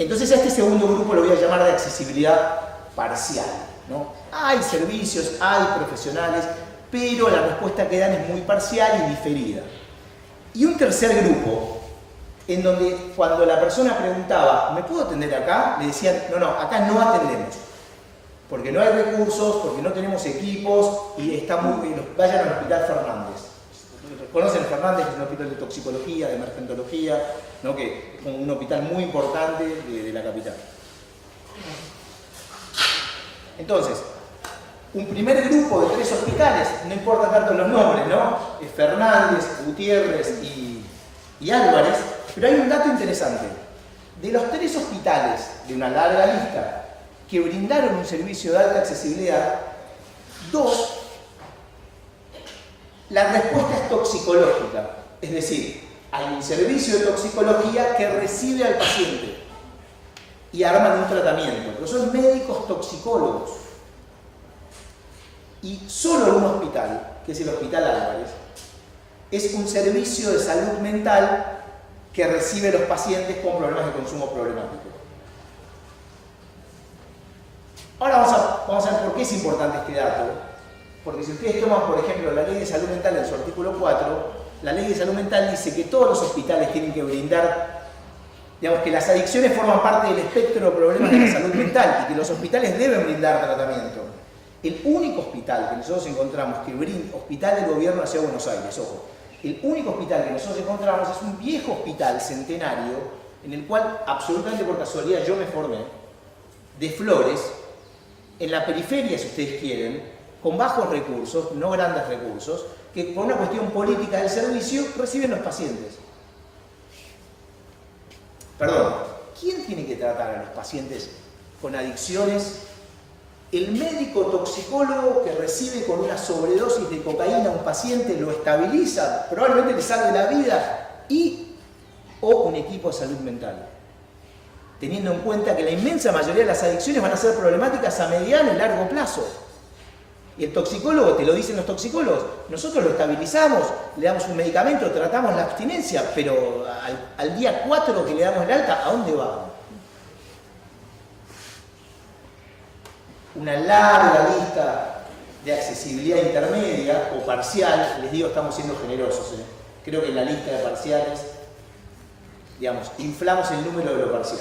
Entonces a este segundo grupo lo voy a llamar de accesibilidad parcial, ¿no? Hay servicios, hay profesionales, pero la respuesta que dan es muy parcial y diferida. Y un tercer grupo, en donde cuando la persona preguntaba, ¿me puedo atender acá? Le decían, no, acá no atendemos. Porque no hay recursos, porque no tenemos equipos y está muy bien, vayan al Hospital Fernández. ¿Conocen Fernández? Que es un hospital de toxicología, de emergentología, ¿no? Que es un hospital muy importante de la capital. Entonces, un primer grupo de 3 hospitales, no importa tanto los nombres, ¿no? Es Fernández, Gutiérrez y Álvarez, pero hay un dato interesante. De los 3 hospitales de una larga lista que brindaron un servicio de alta accesibilidad, 2, la respuesta es toxicológica. Es decir, hay un servicio de toxicología que recibe al paciente y arman un tratamiento, pero son médicos toxicólogos. Y solo un hospital, que es el Hospital Álvarez, es un servicio de salud mental que recibe a los pacientes con problemas de consumo problemático. Ahora vamos a ver por qué es importante este dato. Porque si ustedes toman, por ejemplo, la Ley de Salud Mental en su artículo 4, la Ley de Salud Mental dice que todos los hospitales tienen que brindar, digamos, que las adicciones forman parte del espectro de problemas de la salud mental y que los hospitales deben brindar tratamiento. El único hospital que nosotros encontramos que brinda, hospital del gobierno de la Ciudad de Buenos Aires, ojo, el único hospital que nosotros encontramos es un viejo hospital centenario en el cual, absolutamente por casualidad, yo me formé, de Flores, en la periferia, si ustedes quieren, con bajos recursos, no grandes recursos, que por una cuestión política del servicio reciben los pacientes. Perdón, ¿quién tiene que tratar a los pacientes con adicciones? El médico toxicólogo que recibe con una sobredosis de cocaína a un paciente, lo estabiliza, probablemente le salve la vida, o un equipo de salud mental. Teniendo en cuenta que la inmensa mayoría de las adicciones van a ser problemáticas a mediano y largo plazo. Y el toxicólogo, te lo dicen los toxicólogos, nosotros lo estabilizamos, le damos un medicamento, tratamos la abstinencia, pero al día 4 que le damos el alta, ¿a dónde va? Una larga lista de accesibilidad intermedia o parcial, les digo, estamos siendo generosos, ¿eh? Creo que en la lista de parciales, digamos, inflamos el número de lo parcial.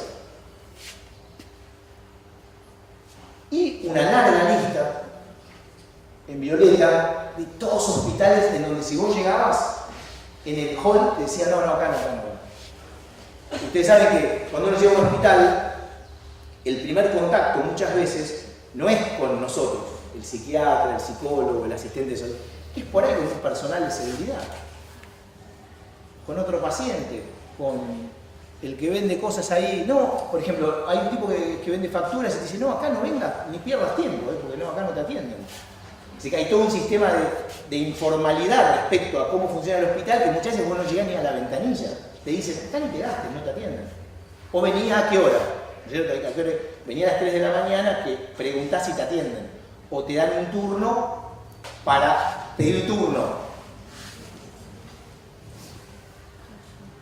Y una larga lista, en violeta, de todos los hospitales en donde si vos llegabas, en el hall te decían, no, acá no. Ustedes saben que cuando uno llega a un hospital, el primer contacto muchas veces no es con nosotros, el psiquiatra, el psicólogo, el asistente de salud, es por ahí con un personal de seguridad, con otro paciente, con el que vende cosas ahí. No, por ejemplo, hay un tipo que vende facturas y te dice, no, acá no vengas ni pierdas tiempo, porque no, acá no te atienden. Así que hay todo un sistema de informalidad respecto a cómo funciona el hospital que muchas veces vos no llegás ni a la ventanilla. Te dicen, acá ni te gastes, no te atienden. O venía a qué hora. Venía a las 3 de la mañana que preguntás si te atienden. O te dan un turno para pedir turno.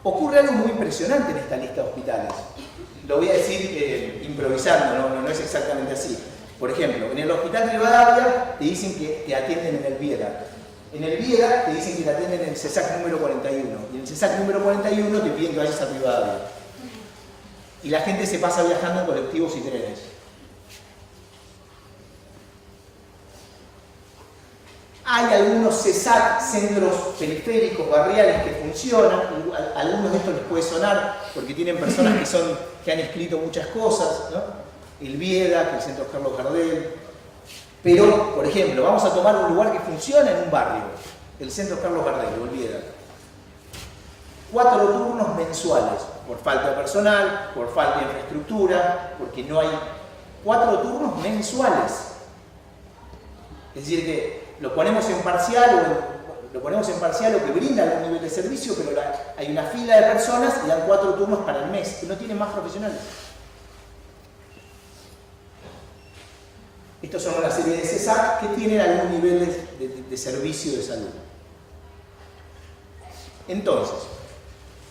Ocurre algo muy impresionante en esta lista de hospitales. Lo voy a decir improvisando, no es exactamente así. Por ejemplo, en el Hospital Rivadavia te dicen que te atienden en el Viera. En el Viera te dicen que te atienden en el CESAC número 41. Y en el CESAC número 41 te piden que vayas a Rivadavia. Y la gente se pasa viajando en colectivos y trenes. Hay algunos CESAC, centros periféricos, barriales, que funcionan. Algunos de estos les puede sonar porque tienen personas que han escrito muchas cosas, ¿no? El Vieda, que es el Centro Carlos Gardel. Pero, por ejemplo, vamos a tomar un lugar que funciona en un barrio, el Centro Carlos Gardel, o el Vieda. 4 turnos mensuales, por falta de personal, por falta de infraestructura, porque no hay 4 turnos mensuales. Es decir, que lo ponemos en parcial o que brinda algún nivel de servicio, pero hay una fila de personas y dan 4 turnos para el mes, que no tienen más profesionales. Estos son una serie de CESAC que tienen algún nivel de servicio de salud. Entonces,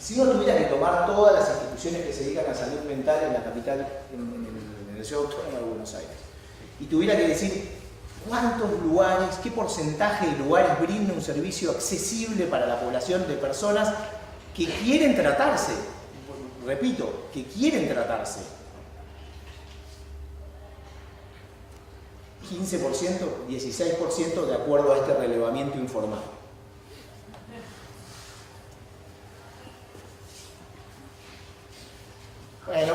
Si uno tuviera que tomar todas las instituciones que se dedican a salud mental en la capital, en el ciudad autónoma de Buenos Aires, y tuviera que decir cuántos lugares, qué porcentaje de lugares brinda un servicio accesible para la población de personas que quieren tratarse, repito, que quieren tratarse. 15%, 16% de acuerdo a este relevamiento informal. Bueno,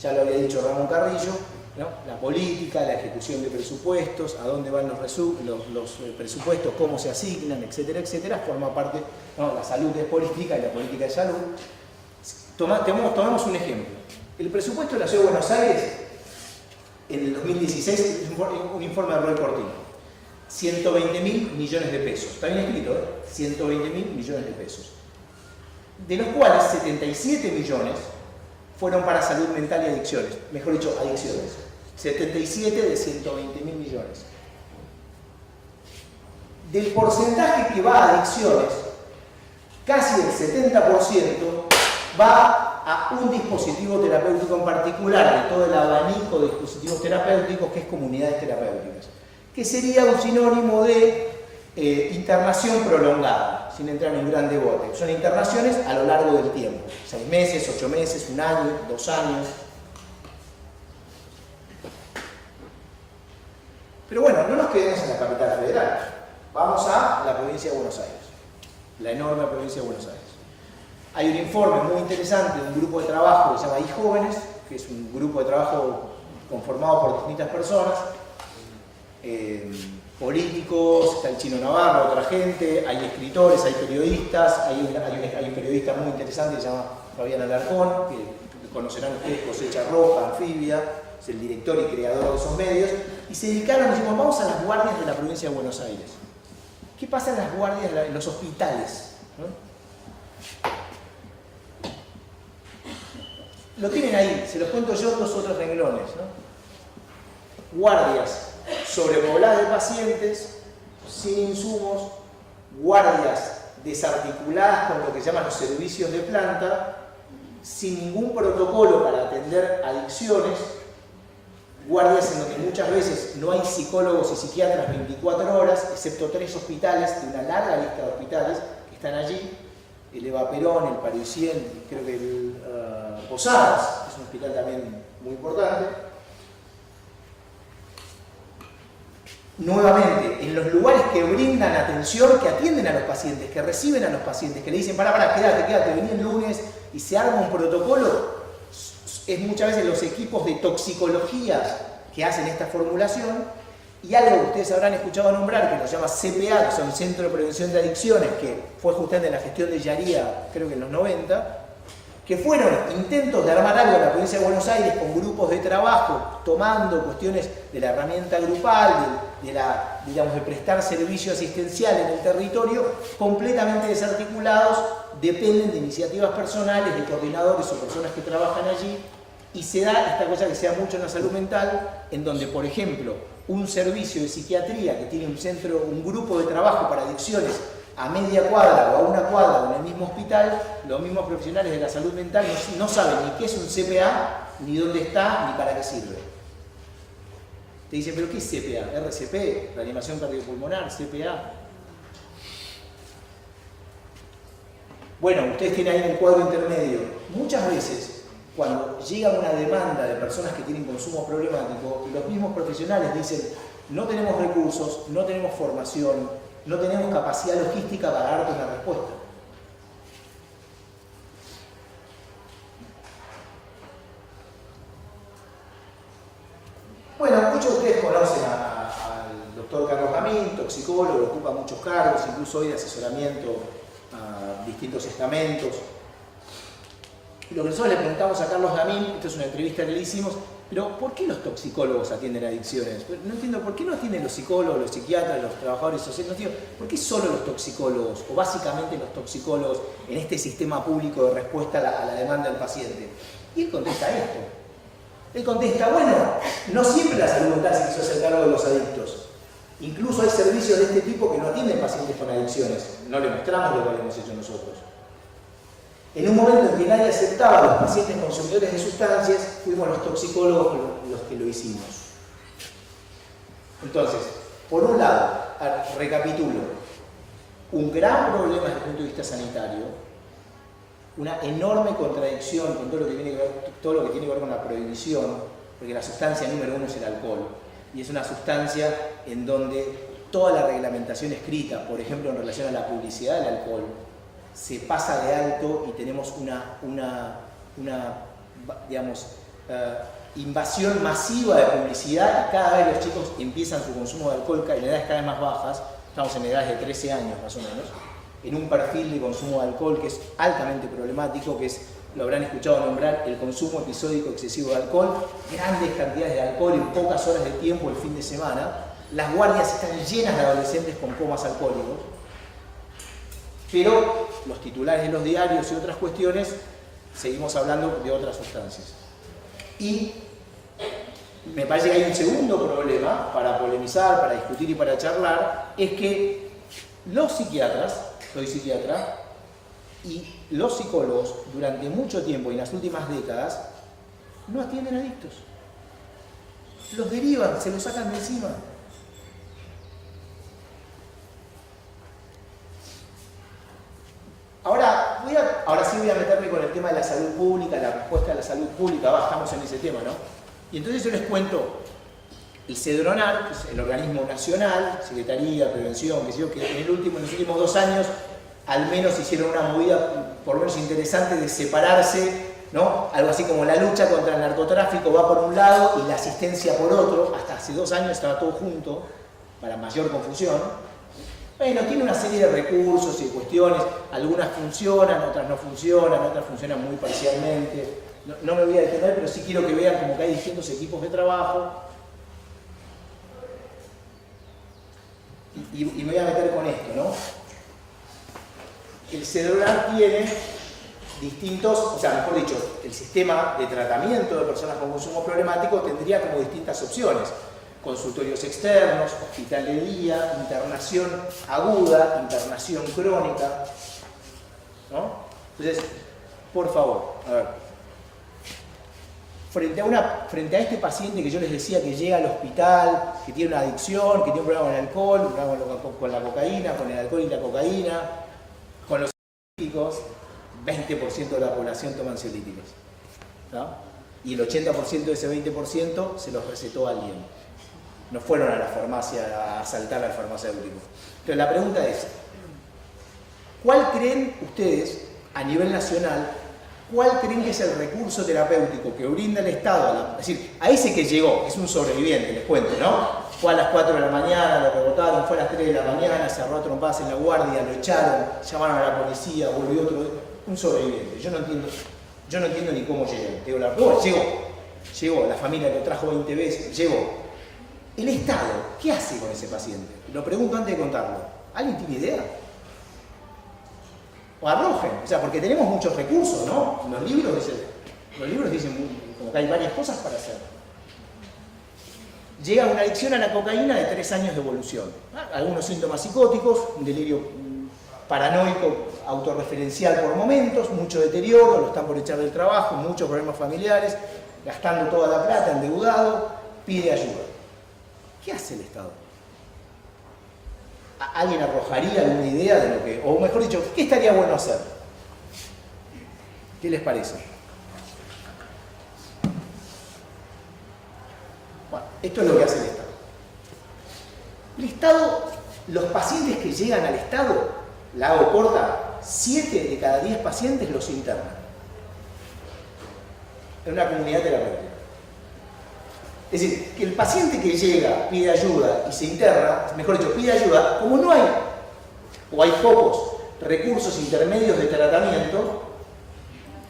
ya lo había dicho Ramón Carrillo, ¿no? La política, la ejecución de presupuestos, a dónde van los presupuestos, cómo se asignan, etcétera, etcétera, forma parte, ¿no? La salud es política y la política es salud. Tomamos un ejemplo. El presupuesto de la Ciudad de Buenos Aires, en el 2016, un informe de Roy Cortino, 120.000 millones de pesos. Está bien escrito, ¿eh? 120.000 millones de pesos. De los cuales 77 millones fueron para salud mental y adicciones. Mejor dicho, adicciones. 77 de 120.000 millones. Del porcentaje que va a adicciones, casi el 70% va a un dispositivo terapéutico en particular, de todo el abanico de dispositivos terapéuticos, que es comunidades terapéuticas, que sería un sinónimo de internación prolongada, sin entrar en gran debate. Son internaciones a lo largo del tiempo, 6 meses, 8 meses, 1 año, 2 años. Pero bueno, no nos quedemos en la capital federal, vamos a la provincia de Buenos Aires, la enorme provincia de Buenos Aires. Hay un informe muy interesante de un grupo de trabajo que se llama iJóvenes, que es un grupo de trabajo conformado por distintas personas, políticos, está el Chino Navarro, otra gente, hay escritores, hay periodistas, hay un periodista muy interesante que se llama Fabián Alarcón, que conocerán ustedes, Cosecha Roja, Anfibia, es el director y creador de esos medios, y se dedicaron, decimos, vamos a las guardias de la provincia de Buenos Aires. ¿Qué pasa en las guardias, en los hospitales? ¿No? Lo tienen ahí, se los cuento yo, 2 otros renglones, ¿no? Guardias sobrepobladas de pacientes, sin insumos, guardias desarticuladas con lo que llaman los servicios de planta, sin ningún protocolo para atender adicciones, guardias en donde muchas veces no hay psicólogos y psiquiatras 24 horas, excepto 3 hospitales, de una larga lista de hospitales que están allí, el Eva Perón, el Parisien, creo que el Posadas, es un hospital también muy importante. Nuevamente, en los lugares que brindan atención, que atienden a los pacientes, que reciben a los pacientes, que le dicen, pará, quédate, vení el lunes, y se arma un protocolo, es muchas veces los equipos de toxicología que hacen esta formulación, y algo que ustedes habrán escuchado nombrar, que lo llama CPA, que son Centro de Prevención de Adicciones, que fue justamente en la gestión de Yaría, creo que en los 90, que fueron intentos de armar algo en la provincia de Buenos Aires con grupos de trabajo, tomando cuestiones de la herramienta grupal, de prestar servicio asistencial en el territorio, completamente desarticulados, dependen de iniciativas personales, de coordinadores o personas que trabajan allí, y se da esta cosa que se da mucho en la salud mental, en donde, por ejemplo, un servicio de psiquiatría que tiene un grupo de trabajo para adicciones a media cuadra o a una cuadra o en el mismo hospital, los mismos profesionales de la salud mental no saben ni qué es un CPA, ni dónde está, ni para qué sirve. Te dicen, ¿pero qué es CPA? RCP, reanimación cardiopulmonar, CPA. Bueno, ustedes tienen ahí en el cuadro intermedio. Muchas veces, cuando llega una demanda de personas que tienen consumo problemático, los mismos profesionales dicen, no tenemos recursos, no tenemos formación, no tenemos capacidad logística para darte una respuesta. Bueno, muchos de ustedes conocen al doctor Carlos Gamín, toxicólogo, ocupa muchos cargos, incluso hoy de asesoramiento a distintos estamentos. Y lo que nosotros le preguntamos a Carlos Gamín, esto es una entrevista que le hicimos, pero ¿por qué los toxicólogos atienden adicciones? No entiendo, ¿por qué no atienden los psicólogos, los psiquiatras, los trabajadores sociales? No entiendo, ¿por qué solo los toxicólogos, o básicamente los toxicólogos, en este sistema público de respuesta a la demanda del paciente? Y él contesta esto. Él contesta, bueno, no siempre la salud mental se quiso hacer cargo de los adictos. Incluso hay servicios de este tipo que no atienden pacientes con adicciones. No le mostramos lo que hemos hecho nosotros. En un momento en que nadie aceptaba a los pacientes consumidores de sustancias, fuimos los toxicólogos los que lo hicimos. Entonces, por un lado, recapitulo, un gran problema desde el punto de vista sanitario, una enorme contradicción con todo lo que tiene que ver con la prohibición, porque la sustancia número uno es el alcohol, y es una sustancia en donde toda la reglamentación escrita, por ejemplo en relación a la publicidad del alcohol, se pasa de alto y tenemos una digamos, invasión masiva de publicidad, y cada vez los chicos empiezan su consumo de alcohol en edades cada vez más bajas, estamos en edades de 13 años más o menos, en un perfil de consumo de alcohol que es altamente problemático, que es, lo habrán escuchado nombrar, el consumo episódico excesivo de alcohol, grandes cantidades de alcohol en pocas horas de tiempo el fin de semana. Las guardias están llenas de adolescentes con comas alcohólicos, pero los titulares de los diarios y otras cuestiones, seguimos hablando de otras sustancias. Y me parece que hay un segundo problema para polemizar, para discutir y para charlar, es que los psiquiatras, soy psiquiatra, y los psicólogos durante mucho tiempo y en las últimas décadas no atienden adictos. Los derivan, se los sacan de encima. Ahora sí voy a meterme con el tema de la salud pública, la respuesta a la salud pública, estamos en ese tema, ¿no? Y entonces yo les cuento, el CEDRONAR, que es el organismo nacional, Secretaría, Prevención, que sé yo, que en los últimos 2 años al menos hicieron una movida por lo menos interesante de separarse, ¿no? Algo así como la lucha contra el narcotráfico va por un lado y la asistencia por otro. Hasta hace 2 años estaba todo junto, para mayor confusión. Bueno, tiene una serie de recursos y de cuestiones, algunas funcionan, otras no funcionan, otras funcionan muy parcialmente. No me voy a detener, pero sí quiero que vean como que hay distintos equipos de trabajo. Y me voy a meter con esto, ¿no? El CEDRONAR tiene distintos, o sea, mejor dicho, el sistema de tratamiento de personas con consumo problemático tendría como distintas opciones. Consultorios externos, hospital de día, internación aguda, internación crónica, ¿no? Entonces, por favor, a ver, frente a este paciente que yo les decía que llega al hospital, que tiene una adicción, que tiene un problema con el alcohol, un problema con la cocaína, con el alcohol y la cocaína, con los ansiolíticos, 20% de la población toma ansiolíticos, ¿no? Y el 80% de ese 20% se los recetó alguien. No fueron a la farmacia a asaltar al farmacéutico. Entonces la pregunta es, ¿cuál creen ustedes, a nivel nacional, cuál creen que es el recurso terapéutico que brinda el Estado? Es decir, a ese que llegó, es un sobreviviente, les cuento, ¿no? Fue a las 4 de la mañana, lo rebotaron, fue a las 3 de la mañana, se agarró a trompadas en la guardia, lo echaron, llamaron a la policía, volvió otro, un sobreviviente. Yo no entiendo ni cómo llegó. Llegó, la familia lo trajo 20 veces, llegó. El Estado, ¿qué hace con ese paciente? Lo pregunto antes de contarlo. ¿Alguien tiene idea? O arrojen, o sea, porque tenemos muchos recursos, ¿no? Los libros dicen como que hay varias cosas para hacer. Llega una adicción a la cocaína de 3 años de evolución. Algunos síntomas psicóticos, un delirio paranoico autorreferencial por momentos, mucho deterioro, lo están por echar del trabajo, muchos problemas familiares, gastando toda la plata, endeudado, pide ayuda. ¿Qué hace el Estado? ¿Alguien arrojaría alguna idea de lo que, o mejor dicho, qué estaría bueno hacer? ¿Qué les parece? Bueno, esto es lo que hace el Estado. El Estado, los pacientes que llegan al Estado, la hago corta, 7 de cada 10 pacientes los internan en una comunidad terapéutica. Es decir, que el paciente que llega, pide ayuda y se interna, mejor dicho, pide ayuda, como no hay, o hay pocos recursos intermedios de tratamiento,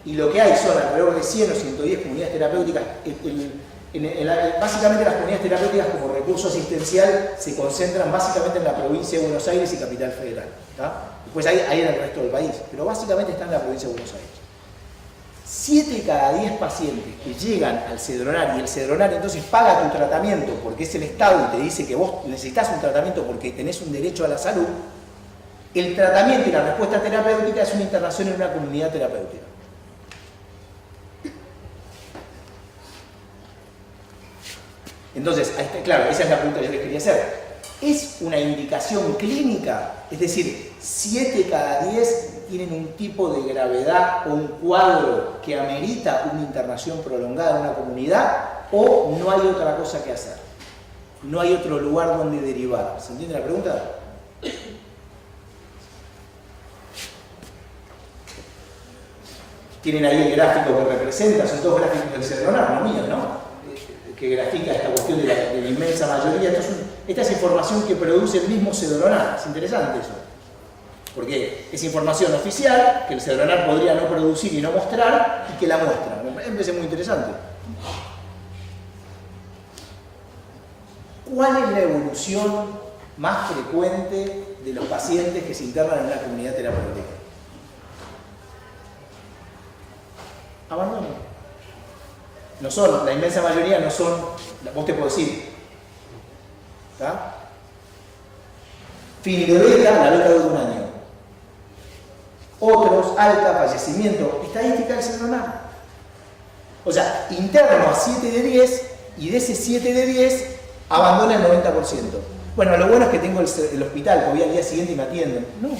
y lo que hay son alrededor de 100 o 110 comunidades terapéuticas, básicamente las comunidades terapéuticas como recurso asistencial se concentran básicamente en la provincia de Buenos Aires y Capital Federal, ¿tá? Después hay en el resto del país, pero básicamente están en la provincia de Buenos Aires. 7 de cada 10 pacientes que llegan al CEDRONAR y el CEDRONAR entonces paga tu tratamiento porque es el Estado y te dice que vos necesitas un tratamiento porque tenés un derecho a la salud, El tratamiento y la respuesta terapéutica es una internación en una comunidad terapéutica. Entonces, claro, esa es la pregunta que yo les quería hacer. ¿Es una indicación clínica? Es decir, 7 cada 10 tienen un tipo de gravedad o un cuadro que amerita una internación prolongada en una comunidad, o no hay otra cosa que hacer. No hay otro lugar donde derivar. ¿Se entiende la pregunta? Tienen ahí el gráfico que representa, son todos gráficos del Cedronar, no míos, ¿no? Que grafica esta cuestión de la inmensa mayoría. Esta es información que produce el mismo Cedronar. Es interesante eso. Porque es información oficial que el Cedronar podría no producir y no mostrar, y que la muestra. Me parece muy interesante. ¿Cuál es la evolución más frecuente de los pacientes que se internan en una comunidad terapéutica? Abandono. No son, la inmensa mayoría no son, vos te podés decir, ¿está? Fin de beca, la beca de un año. Otros, alta, fallecimiento, estadística del Cedronar. O sea, interno a 7 de 10, y de ese 7 de 10, abandona el 90%. Bueno, lo bueno es que tengo el hospital, que voy al día siguiente y me atienden. No.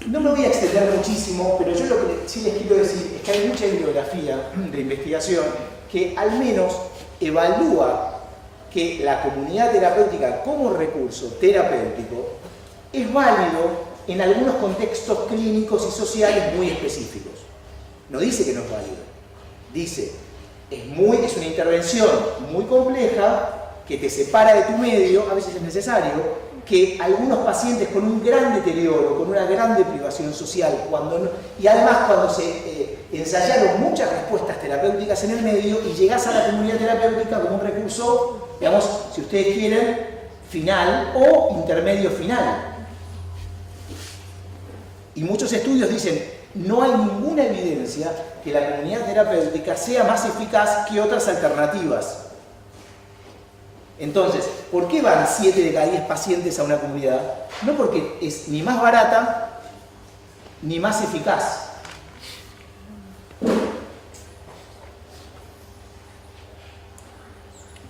No me voy a extender muchísimo, pero yo lo que sí les quiero decir es que hay mucha bibliografía de investigación que al menos evalúa que la comunidad terapéutica como recurso terapéutico es válido en algunos contextos clínicos y sociales muy específicos. No dice que no es válido. Dice, es una intervención muy compleja que te separa de tu medio, a veces es necesario, que algunos pacientes con un gran deterioro, con una gran deprivación social, y además cuando se ensayaron muchas respuestas terapéuticas en el medio y llegás a la comunidad terapéutica como un recurso, digamos, si ustedes quieren, final o intermedio final. Y muchos estudios dicen, no hay ninguna evidencia que la comunidad terapéutica sea más eficaz que otras alternativas. Entonces, ¿por qué van 7 de cada 10 pacientes a una comunidad? No porque es ni más barata ni más eficaz.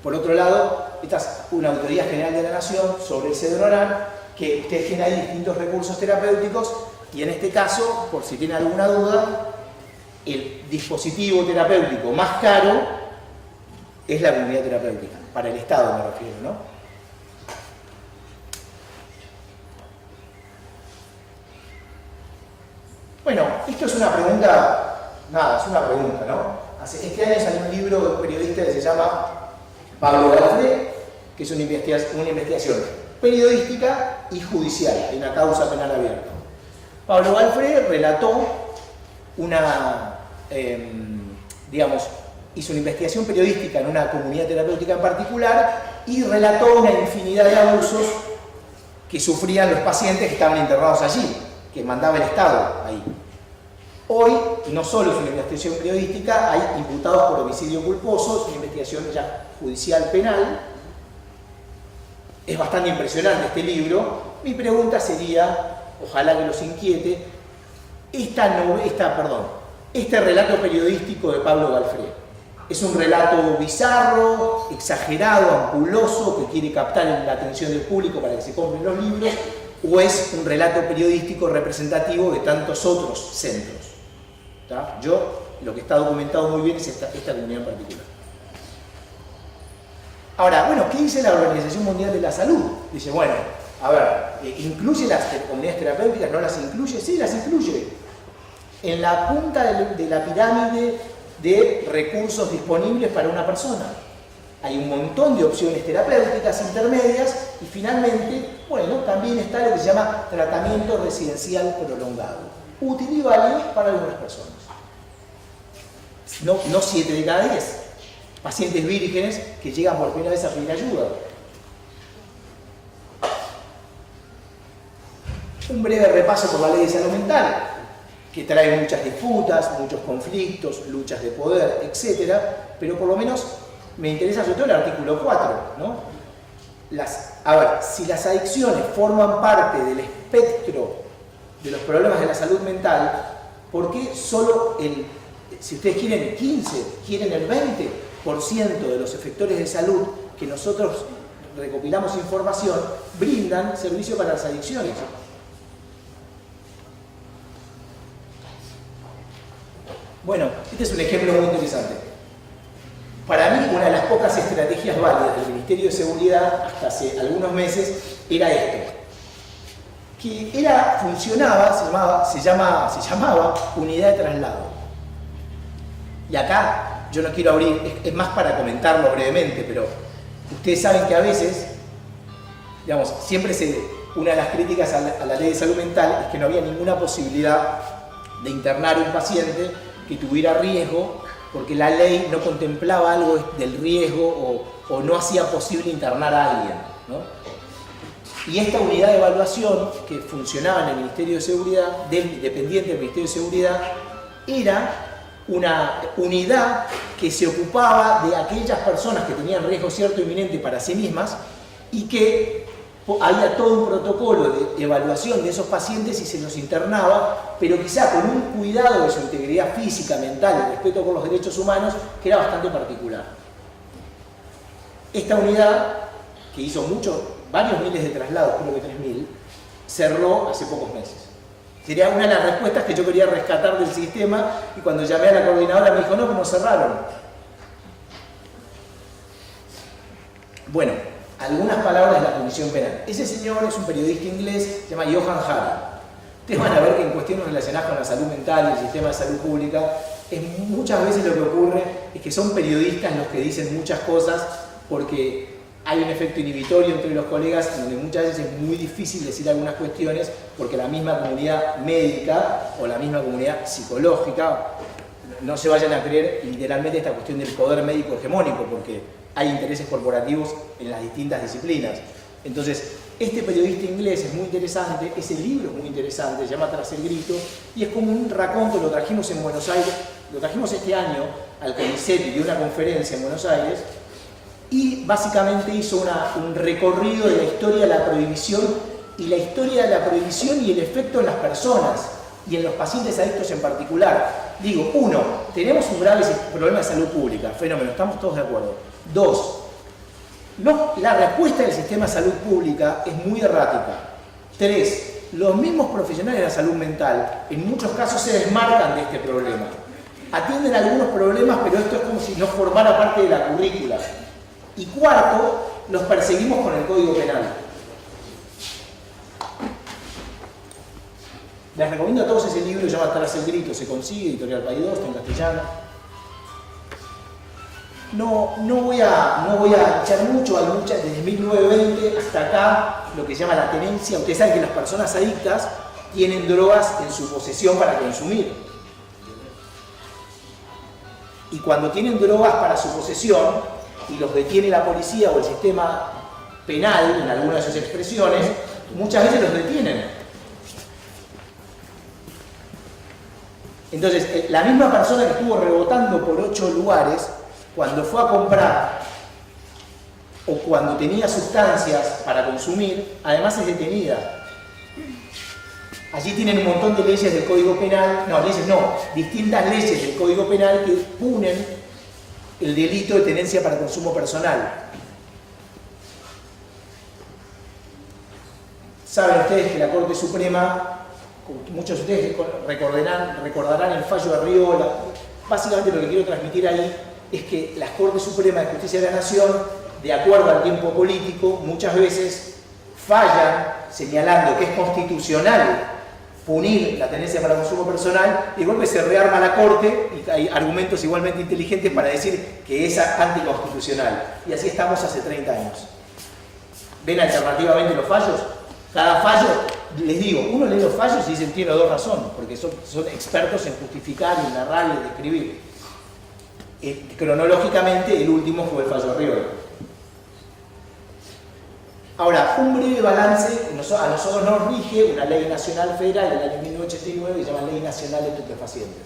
Por otro lado, esta es una Auditoría General de la Nación sobre el Cedronar, que ustedes tienen ahí distintos recursos terapéuticos, y en este caso, por si tienen alguna duda, el dispositivo terapéutico más caro es la comunidad terapéutica. Para el Estado me refiero, ¿no? Bueno, esto es una pregunta, es una pregunta, ¿no? Este año salió un libro de un periodista que se llama Pablo Galfré, que es una investigación periodística y judicial, en una causa penal abierta. Pablo Galfré relató hizo una investigación periodística en una comunidad terapéutica en particular y relató una infinidad de abusos que sufrían los pacientes que estaban internados allí, que mandaba el Estado ahí. Hoy no solo es una investigación periodística, hay imputados por homicidio culposo, es una investigación ya judicial este libro. Mi pregunta sería, ojalá que los inquiete, este relato periodístico de Pablo Galfré. ¿Es un relato bizarro, exagerado, ampuloso, que quiere captar la atención del público para que se compren los libros? ¿O es un relato periodístico representativo de tantos otros centros? ¿Está? Lo que está documentado muy bien es esta comunidad en particular. Ahora, bueno, ¿qué dice la Organización Mundial de la Salud? Dice, bueno, a ver, ¿incluye las comunidades terapéuticas? ¿No las incluye? Sí, las incluye. En la punta de la pirámide de recursos disponibles para una persona. Hay un montón de opciones terapéuticas intermedias y finalmente, bueno, también está lo que se llama tratamiento residencial prolongado. Útil y válido para algunas personas. No 7 de cada 10. Pacientes vírgenes que llegan por primera vez a pedir ayuda. Un breve repaso por la ley de salud mental, que trae muchas disputas, muchos conflictos, luchas de poder, etc. Pero por lo menos me interesa sobre todo el artículo 4, ¿no? A ver, si las adicciones forman parte del espectro de los problemas de la salud mental, ¿por qué solo si ustedes quieren el 15, quieren el 20% de los efectores de salud que nosotros recopilamos información, brindan servicio para las adicciones? Bueno, este es un ejemplo muy interesante. Para mí, una de las pocas estrategias válidas del Ministerio de Seguridad hasta hace algunos meses era esto. Que se llamaba unidad de traslado. Y acá yo no quiero abrir, es más para comentarlo brevemente, pero ustedes saben que a veces, digamos, una de las críticas a la ley de salud mental es que no había ninguna posibilidad de internar a un paciente que tuviera riesgo, porque la ley no contemplaba algo del riesgo o no hacía posible internar a alguien, ¿no? Y esta unidad de evaluación que funcionaba en el Ministerio de Seguridad, dependiente del Ministerio de Seguridad, era una unidad que se ocupaba de aquellas personas que tenían riesgo cierto e inminente para sí mismas y que había todo un protocolo de evaluación de esos pacientes y se los internaba, pero quizá con un cuidado de su integridad física, mental, y respeto por los derechos humanos, que era bastante particular. Esta unidad, que hizo varios miles de traslados, creo que 3.000, cerró hace pocos meses. Sería una de las respuestas que yo quería rescatar del sistema, y cuando llamé a la coordinadora me dijo, no, como cerraron. Bueno, algunas palabras de la Comisión Penal. Ese señor es un periodista inglés, se llama Johan Hari. Ustedes van a ver que en cuestiones relacionadas con la salud mental y el sistema de salud pública, muchas veces lo que ocurre es que son periodistas los que dicen muchas cosas porque hay un efecto inhibitorio entre los colegas donde muchas veces es muy difícil decir algunas cuestiones porque la misma comunidad médica o la misma comunidad psicológica no se vayan a creer literalmente esta cuestión del poder médico hegemónico, porque hay intereses corporativos en las distintas disciplinas. Entonces, este periodista inglés es muy interesante, ese libro es muy interesante, se llama Tras el Grito, y es como un raconto, lo trajimos en Buenos Aires, lo trajimos este año al CONICET y dio una conferencia en Buenos Aires, y básicamente hizo un recorrido de la historia de la prohibición y la historia de la prohibición y el efecto en las personas y en los pacientes adictos en particular. Digo, uno, tenemos un grave problema de salud pública, fenómeno, estamos todos de acuerdo. Dos, la respuesta del sistema de salud pública es muy errática. Tres, los mismos profesionales de la salud mental en muchos casos se desmarcan de este problema. Atienden algunos problemas, pero esto es como si no formara parte de la currícula. Y cuarto, los perseguimos con el Código Penal. Les recomiendo a todos ese libro, se llama Tras el Grito, se consigue, Editorial País 2, está en castellano. No voy a echar mucho, desde 1920 hasta acá, lo que se llama la tenencia. Ustedes saben que las personas adictas tienen drogas en su posesión para consumir. Y cuando tienen drogas para su posesión y los detiene la policía o el sistema penal, en alguna de sus expresiones, muchas veces los detienen. Entonces, la misma persona que estuvo rebotando por 8 lugares, cuando fue a comprar o cuando tenía sustancias para consumir, además es detenida. Allí tienen un montón de leyes del Código Penal, distintas leyes del Código Penal que punen el delito de tenencia para consumo personal. Saben ustedes que la Corte Suprema, muchos de ustedes recordarán el fallo de Arriola. Básicamente lo que quiero transmitir ahí es que la Corte Suprema de Justicia de la Nación, de acuerdo al tiempo político, muchas veces fallan señalando que es constitucional punir la tenencia para consumo personal, y de golpe se rearma la Corte y hay argumentos igualmente inteligentes para decir que es anticonstitucional. Y así estamos hace 30 años. ¿Ven alternativamente los fallos? Cada fallo, les digo, uno lee los fallos y dicen tiene 2 razones, porque son expertos en justificar, en narrar y en describir. Cronológicamente, el último fue el fallo de Arriola. Ahora, un breve balance, a nosotros nos rige una ley nacional federal del año 1989 que se llama Ley Nacional de Estupefacientes.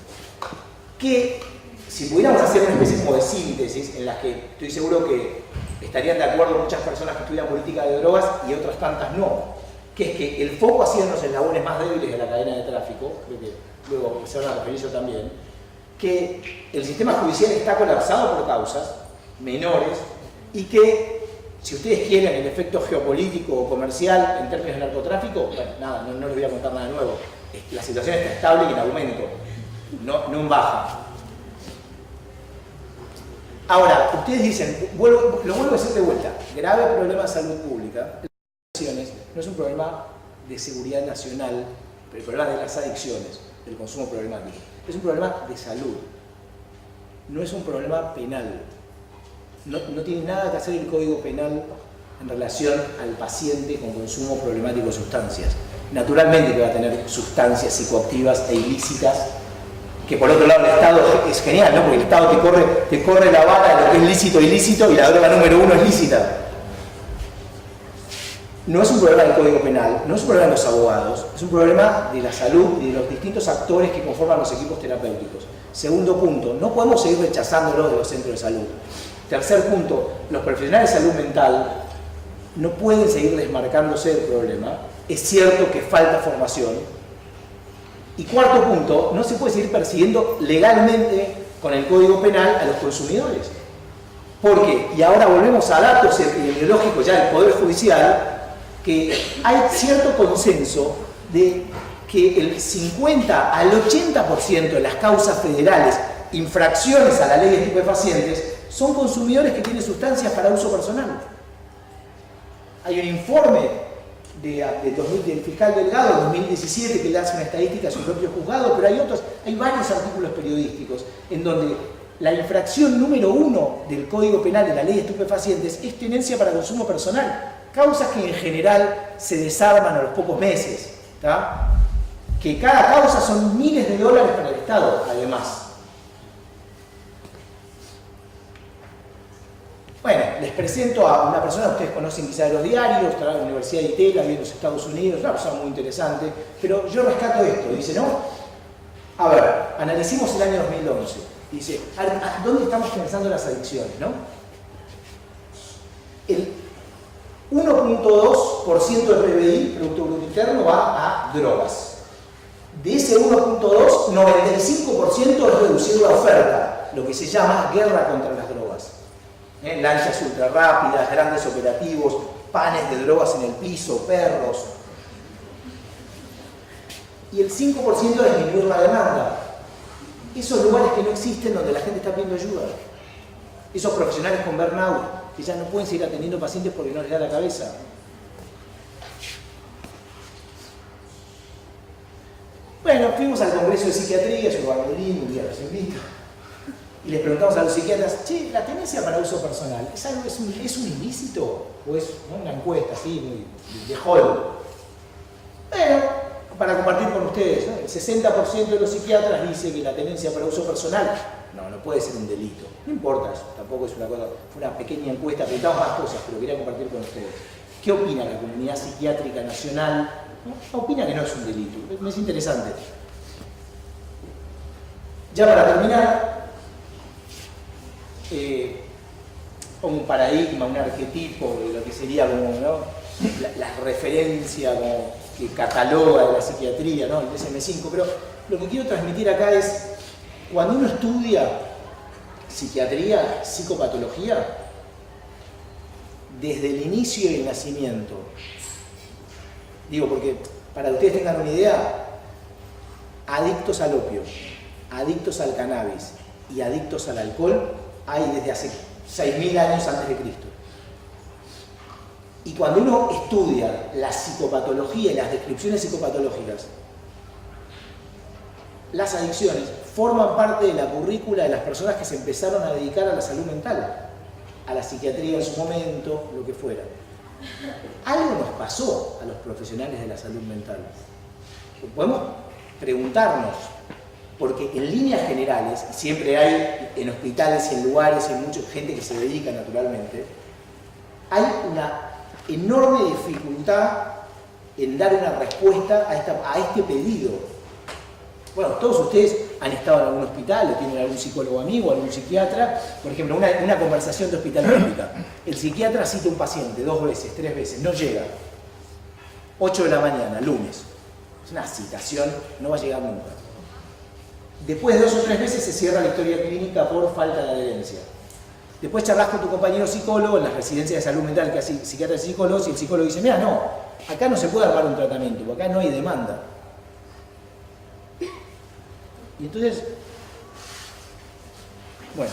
Que, si pudiéramos hacer una especie como de síntesis, en la que estoy seguro que estarían de acuerdo muchas personas que estudian política de drogas y otras tantas no, que es que el foco ha sido en los eslabones más débiles de la cadena de tráfico, creo que luego se van a referir eso también, que el sistema judicial está colapsado por causas menores y que, si ustedes quieren el efecto geopolítico o comercial en términos de narcotráfico, bueno, nada, no les voy a contar nada nuevo. La situación está estable y en aumento, no en baja. Ahora, ustedes dicen, lo vuelvo a decir de vuelta, grave problema de salud pública. Las adicciones no es un problema de seguridad nacional, pero el problema de las adicciones, del consumo problemático, es un problema de salud, no es un problema penal. No tiene nada que hacer el Código Penal en relación al paciente con consumo problemático de sustancias. Naturalmente que va a tener sustancias psicoactivas e ilícitas, que por otro lado el Estado es genial, ¿no? Porque el Estado te corre la vara de lo que es lícito e ilícito y la droga número 1 es lícita. No es un problema del Código Penal, no es un problema de los abogados, es un problema de la salud y de los distintos actores que conforman los equipos terapéuticos. Segundo punto, no podemos seguir rechazándolo de los centros de salud. Tercer punto, los profesionales de salud mental no pueden seguir desmarcándose del problema. Es cierto que falta formación. Y cuarto punto, no se puede seguir persiguiendo legalmente con el Código Penal a los consumidores. Porque, y ahora volvemos a datos epidemiológicos ya del Poder Judicial, que hay cierto consenso de que el 50 al 80% de las causas federales, infracciones a la ley de estupefacientes, son consumidores que tienen sustancias para uso personal. Hay un informe del fiscal Delgado de 2017 que le hace una estadística a su propio juzgado, pero hay varios artículos periodísticos en donde la infracción número 1 del Código Penal de la ley de estupefacientes es tenencia para consumo personal, causas que en general se desarman a los pocos meses, ¿tá? Que cada causa son miles de dólares para el Estado, además. Bueno, les presento a una persona que ustedes conocen quizá de los diarios, está en la Universidad de Itela, vive en los Estados Unidos, una persona muy interesante, pero yo rescato esto, dice, ¿no? A ver, analicemos el año 2011, dice, ¿dónde estamos pensando las adicciones, no? El 1.2% del PBI, Producto Bruto Interno, va a drogas. De ese 1.2, 95% es reducir la oferta, lo que se llama guerra contra las drogas. Lanchas ultra rápidas, grandes operativos, panes de drogas en el piso, perros. Y el 5% es disminuir la demanda. Esos lugares que no existen donde la gente está pidiendo ayuda. Esos profesionales con burnout que ya no pueden seguir atendiendo pacientes porque no les da la cabeza. Bueno, fuimos al Congreso de Psiquiatría, yo lo lindo, un día los invito. Y les preguntamos a los psiquiatras, che, ¿la tenencia para uso personal es un ilícito? ¿O es una encuesta así, muy de hall? Bueno, para compartir con ustedes, ¿no? El 60% de los psiquiatras dice que la tenencia para uso personal no puede ser un delito. No importa eso, tampoco es una cosa, fue una pequeña encuesta, preguntamos más cosas, pero quería compartir con ustedes. ¿Qué opina la comunidad psiquiátrica nacional? ¿No? Opina que no es un delito, es interesante. Ya para terminar, un paradigma, un arquetipo de lo que sería como, ¿no? la referencia como que cataloga de la psiquiatría, ¿no? El DSM-5, pero lo que quiero transmitir acá es, cuando uno estudia psiquiatría, psicopatología, desde el inicio y el nacimiento, digo porque para que ustedes tengan una idea, adictos al opio, adictos al cannabis y adictos al alcohol hay desde hace 6.000 años antes de Cristo. Y cuando uno estudia la psicopatología y las descripciones psicopatológicas, las adicciones forman parte de la currícula de las personas que se empezaron a dedicar a la salud mental, a la psiquiatría en su momento, lo que fuera. Algo nos pasó a los profesionales de la salud mental. Podemos preguntarnos, porque en líneas generales, siempre hay en hospitales y en lugares, y hay mucha gente que se dedica naturalmente, hay una enorme dificultad en dar una respuesta a este pedido. Bueno, todos ustedes han estado en algún hospital o tienen algún psicólogo amigo, algún psiquiatra. Por ejemplo, una conversación de hospital médica. El psiquiatra cita a un paciente 2 veces, 3 veces, no llega. 8 de la mañana, lunes. Es una citación, no va a llegar nunca. Después de 2 o 3 veces se cierra la historia clínica por falta de adherencia. Después charlas con tu compañero psicólogo en las residencias de salud mental que hace psiquiatras y psicólogos, y el psicólogo dice, mira, no, acá no se puede armar un tratamiento, porque acá no hay demanda. Y entonces, bueno.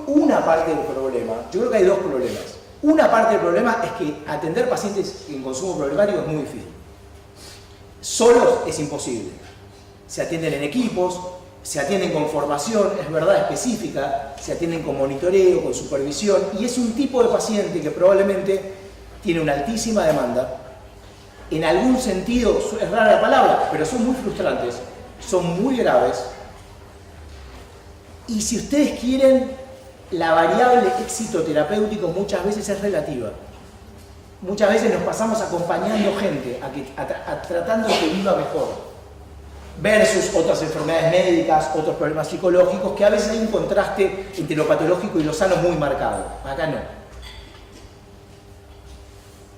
Una parte del problema, yo creo que hay 2 problemas. Una parte del problema es que atender pacientes en consumo problemático es muy difícil. Solos es imposible. Se atienden en equipos, se atienden con formación, es verdad, específica, se atienden con monitoreo, con supervisión, y es un tipo de paciente que probablemente tiene una altísima demanda. En algún sentido, es rara la palabra, pero son muy frustrantes, son muy graves. Y si ustedes quieren, la variable éxito terapéutico muchas veces es relativa. Muchas veces nos pasamos acompañando gente, tratando de que viva mejor, versus otras enfermedades médicas, otros problemas psicológicos, que a veces hay un contraste entre lo patológico y lo sano muy marcado. Acá no.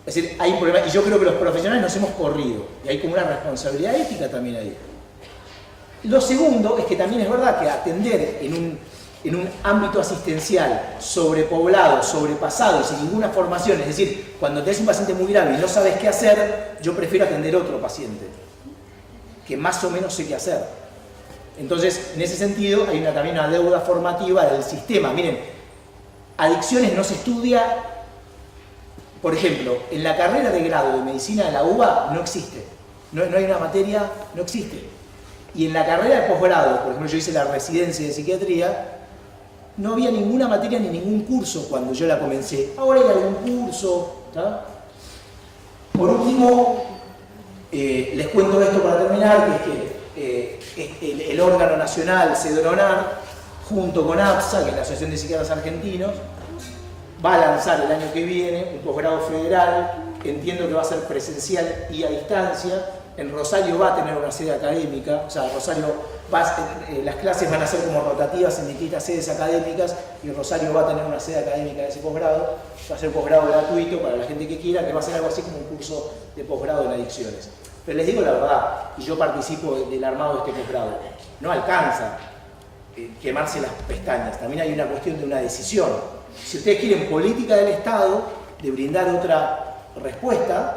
Es decir, hay un problema, y yo creo que los profesionales nos hemos corrido, y hay como una responsabilidad ética también ahí. Lo segundo es que también es verdad que atender en un ámbito asistencial sobrepoblado, sobrepasado y sin ninguna formación, es decir, cuando tenés un paciente muy grave y no sabes qué hacer, yo prefiero atender a otro paciente, que más o menos sé qué hacer. Entonces, en ese sentido, hay también una deuda formativa del sistema. Miren, adicciones no se estudia, por ejemplo, en la carrera de grado de medicina de la UBA no existe. No hay una materia, no existe. Y en la carrera de posgrado, por ejemplo, yo hice la residencia de psiquiatría, no había ninguna materia ni ningún curso cuando yo la comencé. Ahora hay algún curso, ¿tá? Por último, les cuento esto para terminar, que es que el órgano nacional, CEDRONAR, junto con APSA, que es la Asociación de Psiquiatras Argentinos, va a lanzar el año que viene un posgrado federal, entiendo que va a ser presencial y a distancia. En Rosario va a tener una sede académica, o sea, Rosario las clases van a ser como rotativas en distintas sedes académicas, y Rosario va a tener una sede académica de ese posgrado. Va a ser posgrado gratuito para la gente que quiera, que va a ser algo así como un curso de posgrado en adicciones. Pero les digo la verdad, y yo participo del armado de este posgrado, no alcanza quemarse las pestañas, también hay una cuestión de una decisión. Si ustedes quieren política del Estado, de brindar otra respuesta,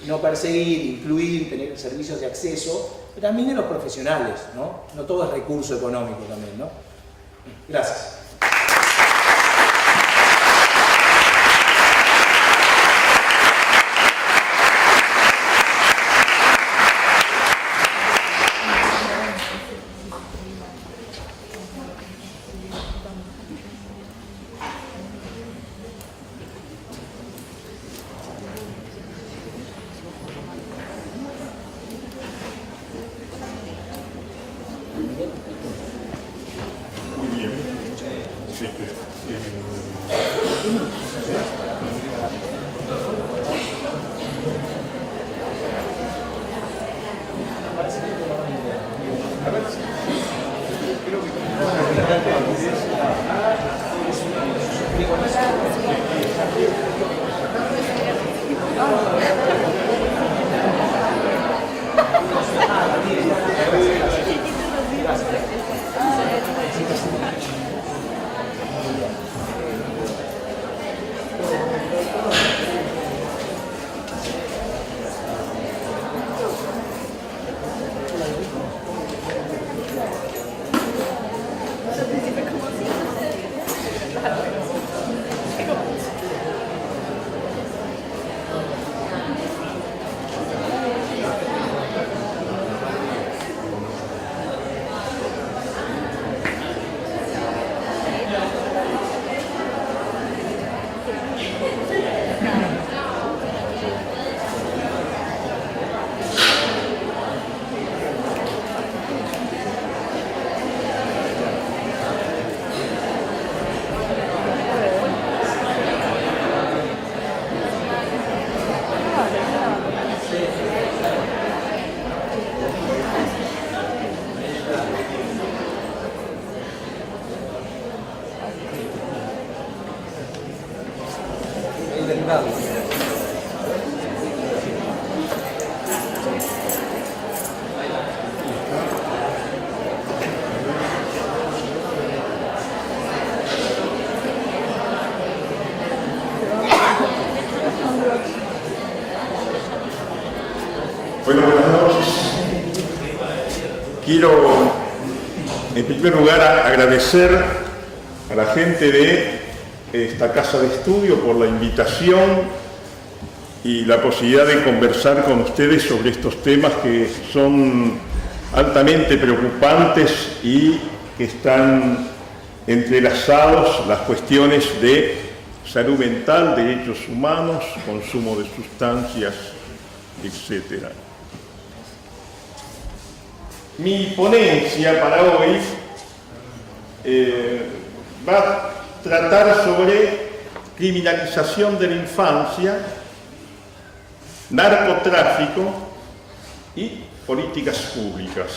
no perseguir, incluir, tener servicios de acceso, pero también de los profesionales, ¿no? No todo es recurso económico también, ¿no? Gracias. Bueno, buenas noches. Quiero, en primer lugar, agradecer a la gente de esta casa de estudio por la invitación y la posibilidad de conversar con ustedes sobre estos temas que son altamente preocupantes y que están entrelazados las cuestiones de salud mental, derechos humanos, consumo de sustancias, etc. Mi ponencia para hoy va a tratar sobre criminalización de la infancia, narcotráfico y políticas públicas.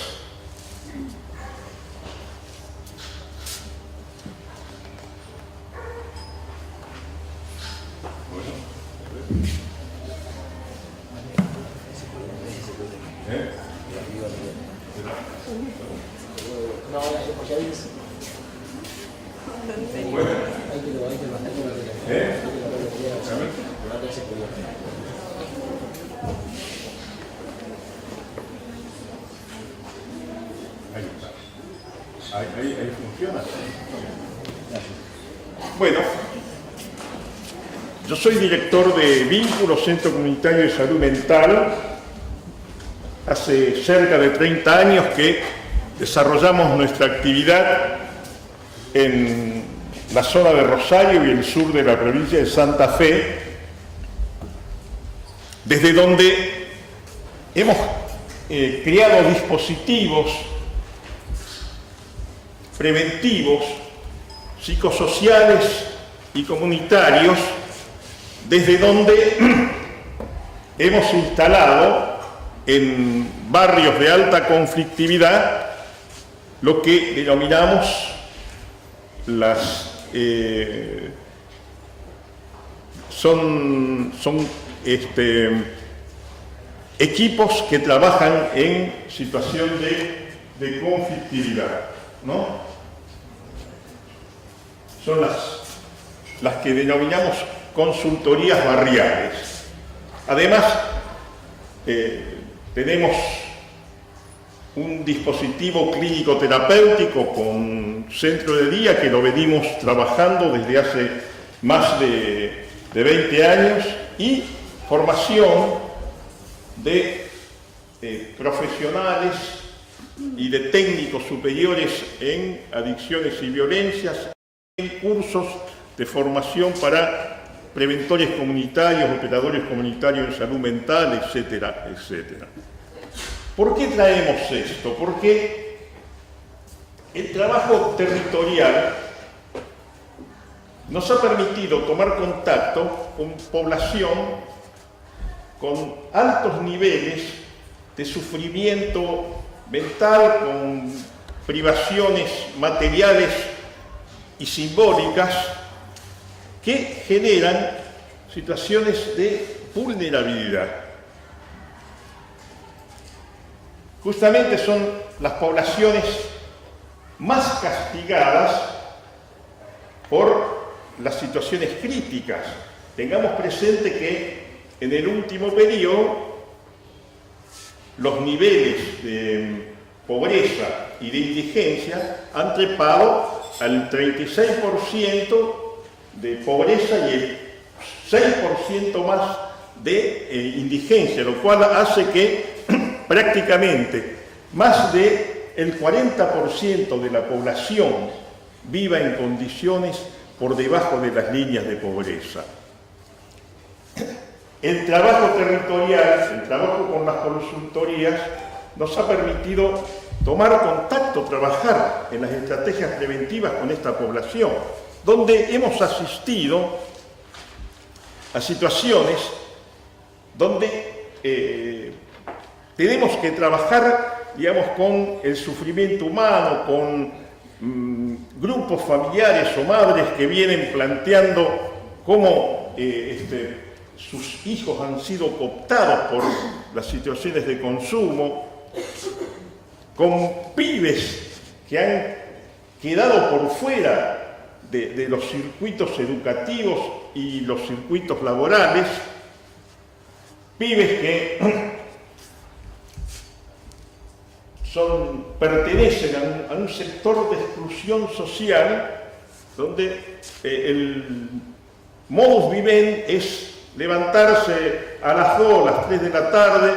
Ahí funciona. Bueno, yo soy director de Vínculos Centro Comunitario de Salud Mental. Hace cerca de 30 años que desarrollamos nuestra actividad en la zona de Rosario y el sur de la provincia de Santa Fe, desde donde hemos creado dispositivos preventivos, psicosociales y comunitarios, desde donde hemos instalado en barrios de alta conflictividad lo que denominamos equipos que trabajan en situación de conflictividad, ¿no? Son las que denominamos consultorías barriales. Además, tenemos un dispositivo clínico terapéutico con centro de día que lo venimos trabajando desde hace más de 20 años y formación de profesionales y de técnicos superiores en adicciones y violencias, en cursos de formación para preventores comunitarios, operadores comunitarios en salud mental, etcétera, etcétera. ¿Por qué traemos esto? Porque el trabajo territorial nos ha permitido tomar contacto con población con altos niveles de sufrimiento mental, con privaciones materiales y simbólicas que generan situaciones de vulnerabilidad. Justamente son las poblaciones más castigadas por las situaciones críticas. Tengamos presente que en el último periodo los niveles de pobreza y de indigencia han trepado al 36% de pobreza y el 6% más de indigencia, lo cual hace que prácticamente más del 40% de la población viva en condiciones por debajo de las líneas de pobreza. El trabajo territorial, el trabajo con las consultorías, nos ha permitido tomar contacto, trabajar en las estrategias preventivas con esta población, donde hemos asistido a situaciones donde tenemos que trabajar, digamos, con el sufrimiento humano, con grupos familiares o madres que vienen planteando cómo sus hijos han sido cooptados por las situaciones de consumo, con pibes que han quedado por fuera de los circuitos educativos y los circuitos laborales, pibes que pertenecen a un sector de exclusión social donde el modus vivendi es levantarse a las 2, a las 3 de la tarde,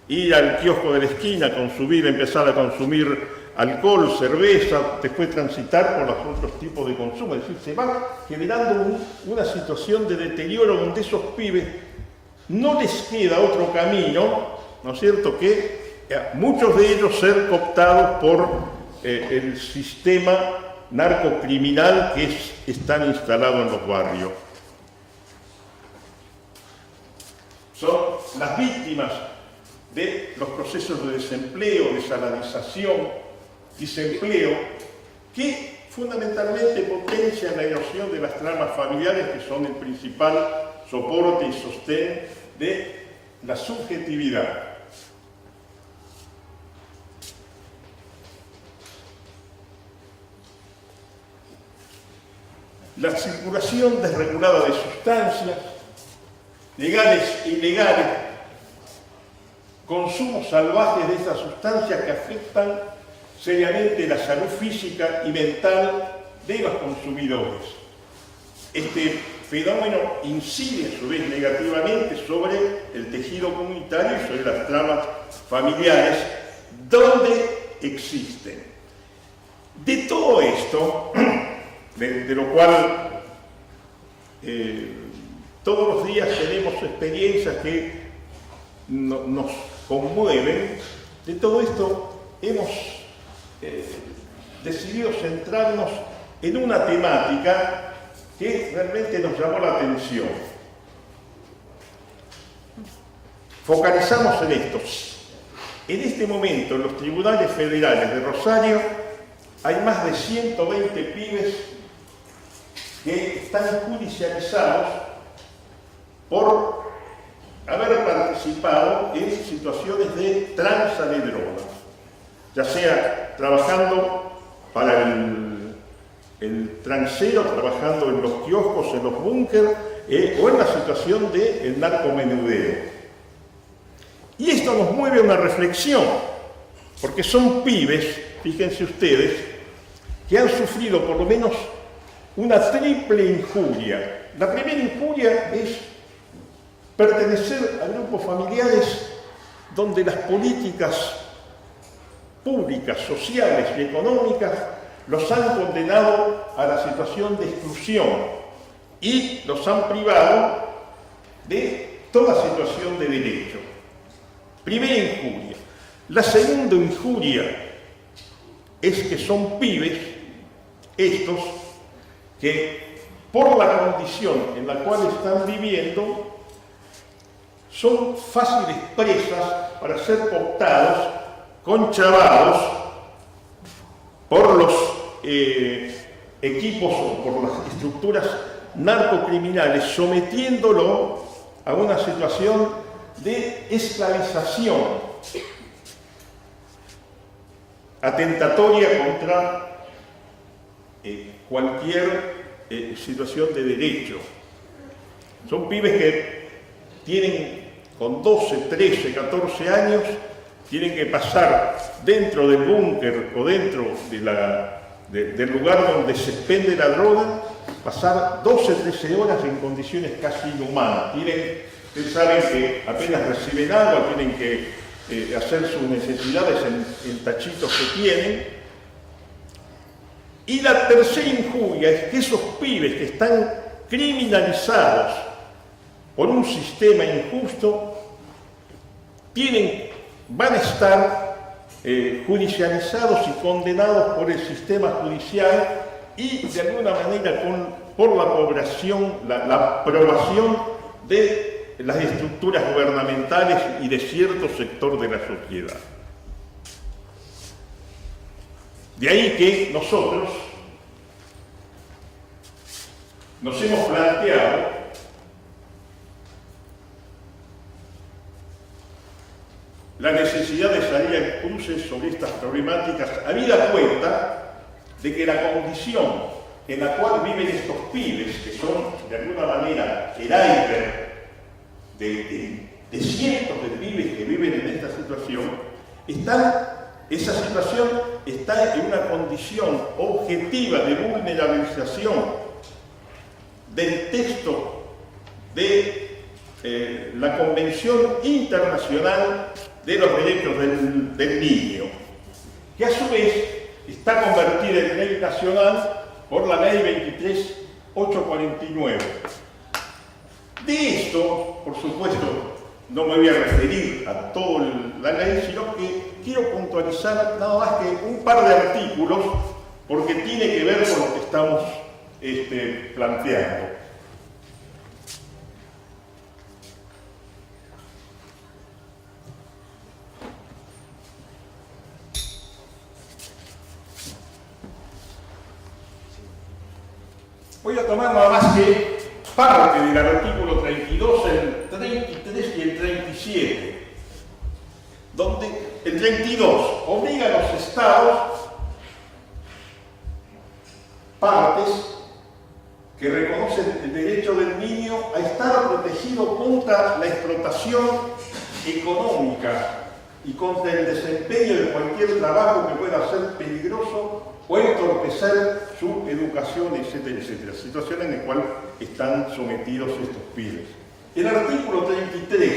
ir al kiosco de la esquina, empezar a consumir alcohol, cerveza, después transitar por los otros tipos de consumo. Es decir, se va generando una situación de deterioro donde esos pibes no les queda otro camino, ¿no es cierto?, que muchos de ellos ser cooptados por el sistema narcocriminal que están instalados en los barrios. Son las víctimas de los procesos de desempleo, de salarización, desempleo, que fundamentalmente potencian la erosión de las tramas familiares, que son el principal soporte y sostén de la subjetividad. La circulación desregulada de sustancias, legales e ilegales, consumos salvajes de esas sustancias que afectan seriamente la salud física y mental de los consumidores. Este fenómeno incide a su vez negativamente sobre el tejido comunitario y sobre las tramas familiares donde existen. De todo esto, de lo cual todos los días tenemos experiencias que nos conmueven, de todo esto hemos decidido centrarnos en una temática que realmente nos llamó la atención. Focalizamos en esto. En este momento, en los tribunales federales de Rosario, hay más de 120 pibes que están judicializados por haber participado en situaciones de tranza de drogas, ya sea trabajando para el transero, trabajando en los kioscos, en los búnkeres, o en la situación del narcomenudeo. Y esto nos mueve a una reflexión, porque son pibes, fíjense ustedes, que han sufrido por lo menos una triple injuria. La primera injuria es pertenecer a grupos familiares donde las políticas públicas, sociales y económicas los han condenado a la situación de exclusión y los han privado de toda situación de derecho. Primera injuria. La segunda injuria es que son pibes, estos, que por la condición en la cual están viviendo son fáciles presas para ser cooptados, conchavados por los equipos o por las estructuras narcocriminales, sometiéndolo a una situación de esclavización atentatoria contra cualquier situación de derecho. Son pibes que tienen con 12, 13, 14 años, tienen que pasar dentro del búnker o dentro del lugar donde se expende la droga, pasar 12, 13 horas en condiciones casi inhumanas. Ustedes saben que apenas reciben agua, tienen que hacer sus necesidades en tachitos que tienen. Y la tercera injuria es que esos pibes que están criminalizados por un sistema injusto van a estar judicializados y condenados por el sistema judicial y de alguna manera por la aprobación de las estructuras gubernamentales y de cierto sector de la sociedad. De ahí que nosotros nos hemos planteado la necesidad de salir a cruces sobre estas problemáticas, habida cuenta de que la condición en la cual viven estos pibes, que son de alguna manera el iceberg de cientos de pibes que viven en esta situación, esa situación está en una condición objetiva de vulnerabilización del texto de la Convención Internacional de los Derechos del Niño, que a su vez está convertida en ley nacional por la Ley 23849. De esto, por supuesto, no me voy a referir a toda la ley, sino que quiero puntualizar nada más que un par de artículos, porque tiene que ver con lo que estamos planteando. Voy a tomar nada más que parte del artículo 32, el 33 y el 37, donde el 32 obliga a los estados, partes, que reconocen el derecho del niño a estar protegido contra la explotación económica y contra el desempeño de cualquier trabajo que pueda ser peligroso o entorpecer su educación, etcétera, etcétera. Situación en la cual están sometidos estos pibes. El artículo 33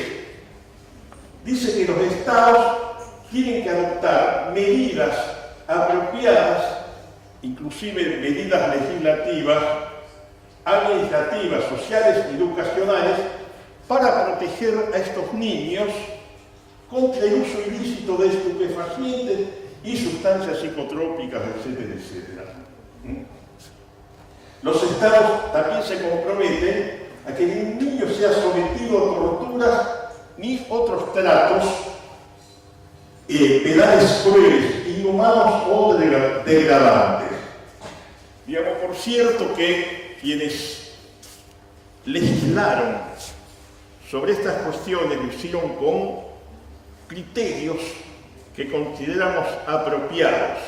dice que los estados tienen que adoptar medidas apropiadas, inclusive medidas legislativas, administrativas, sociales y educacionales, para proteger a estos niños contra el uso ilícito de estupefacientes y sustancias psicotrópicas, etcétera, etcétera. Los estados también se comprometen a que ningún niño sea sometido a torturas ni otros tratos penales crueles, inhumanos o degradantes. Digamos, por cierto, que quienes legislaron sobre estas cuestiones lo hicieron con criterios que consideramos apropiados.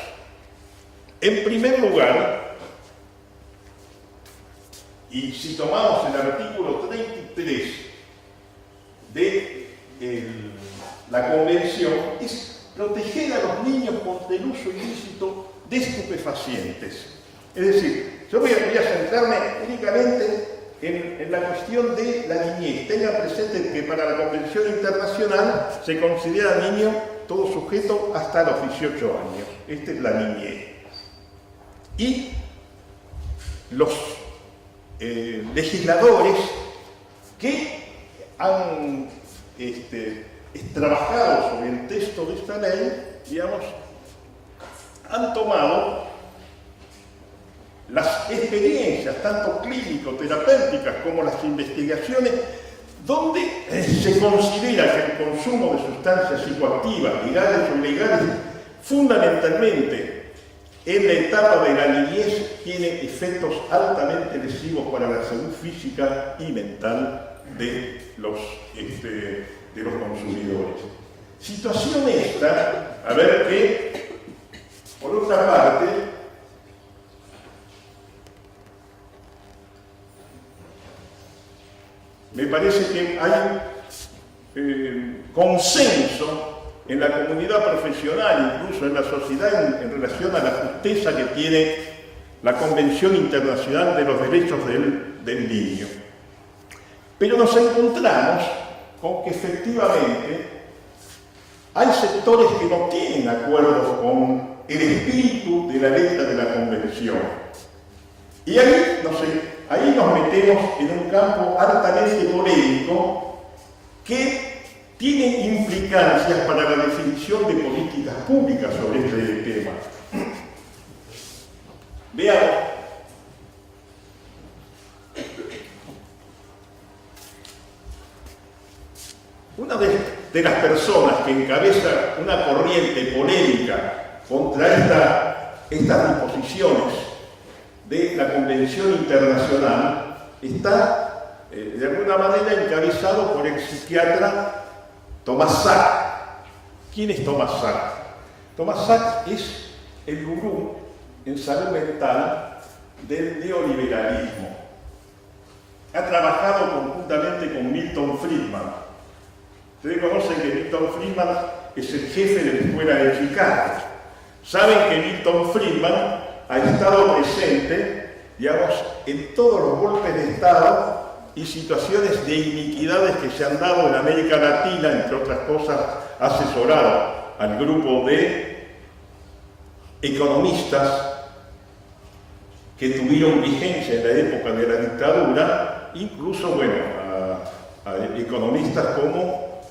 En primer lugar, y si tomamos el artículo 33 de la Convención, es proteger a los niños contra el uso ilícito de estupefacientes. Es decir, yo voy a centrarme únicamente en la cuestión de la niñez. Tengan presente que para la Convención Internacional se considera niño todo sujeto hasta los 18 años. Esta es la niñez. Y los legisladores que han trabajado sobre el texto de esta ley, digamos, han tomado las experiencias, tanto clínico-terapéuticas como las investigaciones, donde se considera que el consumo de sustancias psicoactivas, legales o ilegales, fundamentalmente en la etapa de la niñez, tiene efectos altamente lesivos para la salud física y mental de los consumidores. Situación esta, a ver que, por otra parte, me parece que hay consenso en la comunidad profesional, incluso en la sociedad, en relación a la justeza que tiene la Convención Internacional de los Derechos del Niño. Pero nos encontramos con que efectivamente hay sectores que no tienen acuerdo con el espíritu de la letra de la Convención. Y ahí nos metemos en un campo altamente polémico que tiene implicancias para la definición de políticas públicas sobre este tema. Veamos. Una de las personas que encabeza una corriente polémica contra estas disposiciones de la Convención Internacional está, de alguna manera, encabezado por el psiquiatra Thomas Szasz, ¿Quién es Thomas Sachs? Thomas Sachs es el gurú en salud mental del neoliberalismo. Ha trabajado conjuntamente con Milton Friedman. Ustedes conocen que Milton Friedman es el jefe de la escuela de Chicago. Saben que Milton Friedman ha estado presente, digamos, en todos los golpes de Estado y situaciones de iniquidades que se han dado en América Latina, entre otras cosas, ha asesorado al grupo de economistas que tuvieron vigencia en la época de la dictadura, incluso, bueno, a economistas como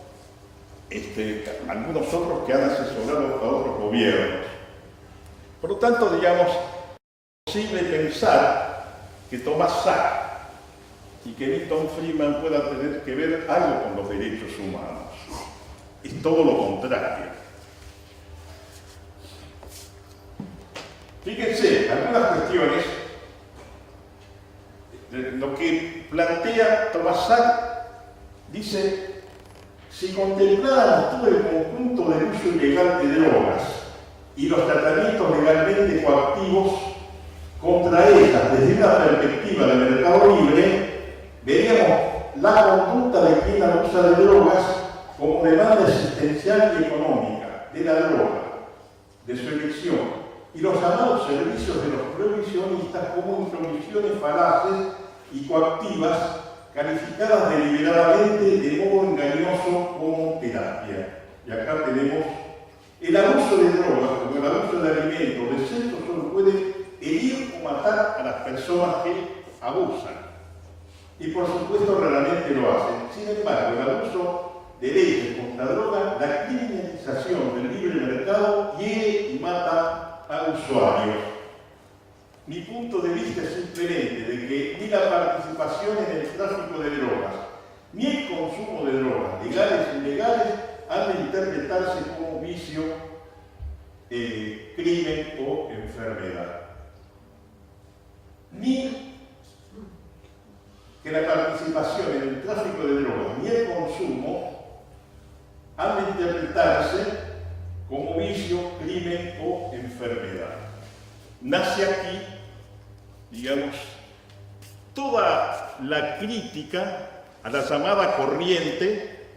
algunos otros que han asesorado a otros gobiernos. Por lo tanto, digamos, es posible pensar que Thomas Sachs y que Milton Friedman pueda tener que ver algo con los derechos humanos. Es todo lo contrario. Fíjense, algunas cuestiones de lo que plantea Thomas Sachs. Dice: si contempláramos todo el conjunto del uso ilegal de drogas y los tratamientos legalmente coactivos contra ellas desde una perspectiva de mercado libre, veríamos la conducta de quien abusa de drogas como demanda existencial y económica de la droga, de su elección, y los llamados servicios de los prohibicionistas como intromisiones falaces y coactivas calificadas deliberadamente de modo engañoso como terapia. Y acá tenemos el abuso de drogas, como el abuso de alimentos, de sexo, solo puede herir o matar a las personas que abusan. Y por supuesto raramente lo hacen. Sin embargo, el abuso de leyes contra drogas, la criminalización del libre mercado hiere y mata a usuarios. Mi punto de vista es simplemente de que ni la participación en el tráfico de drogas, ni el consumo de drogas, legales e ilegales, han de interpretarse como vicio, crimen o enfermedad. Ni que la participación en el tráfico de drogas ni el consumo han de interpretarse como vicio, crimen o enfermedad. Nace aquí, digamos, toda la crítica a la llamada corriente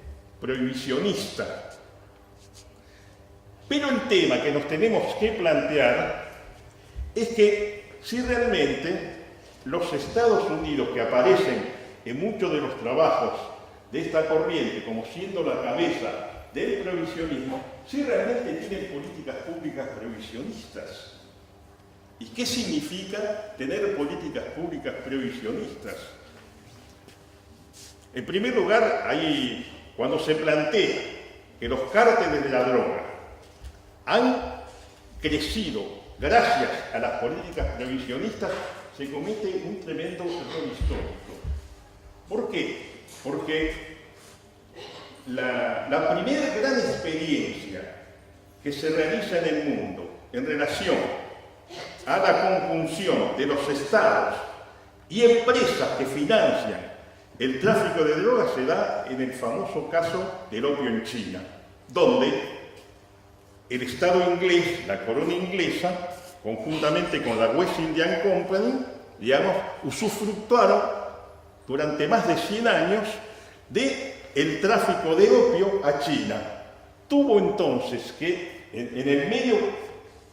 prohibicionista. Pero el tema que nos tenemos que plantear es que si realmente los Estados Unidos, que aparecen en muchos de los trabajos de esta corriente como siendo la cabeza del prohibicionismo, si realmente tienen políticas públicas prohibicionistas. ¿Y qué significa tener políticas públicas prohibicionistas? En primer lugar, ahí, cuando se plantea que los cárteles de la droga han crecido gracias a las políticas prohibicionistas, se comete un tremendo error histórico. ¿Por qué? Porque la primera gran experiencia que se realiza en el mundo en relación a la conjunción de los estados y empresas que financian el tráfico de drogas se da en el famoso caso del opio en China, donde el Estado inglés, la corona inglesa, conjuntamente con la West Indian Company, digamos, usufructuaron durante más de 100 años del tráfico de opio a China. Tuvo entonces que, en el medio,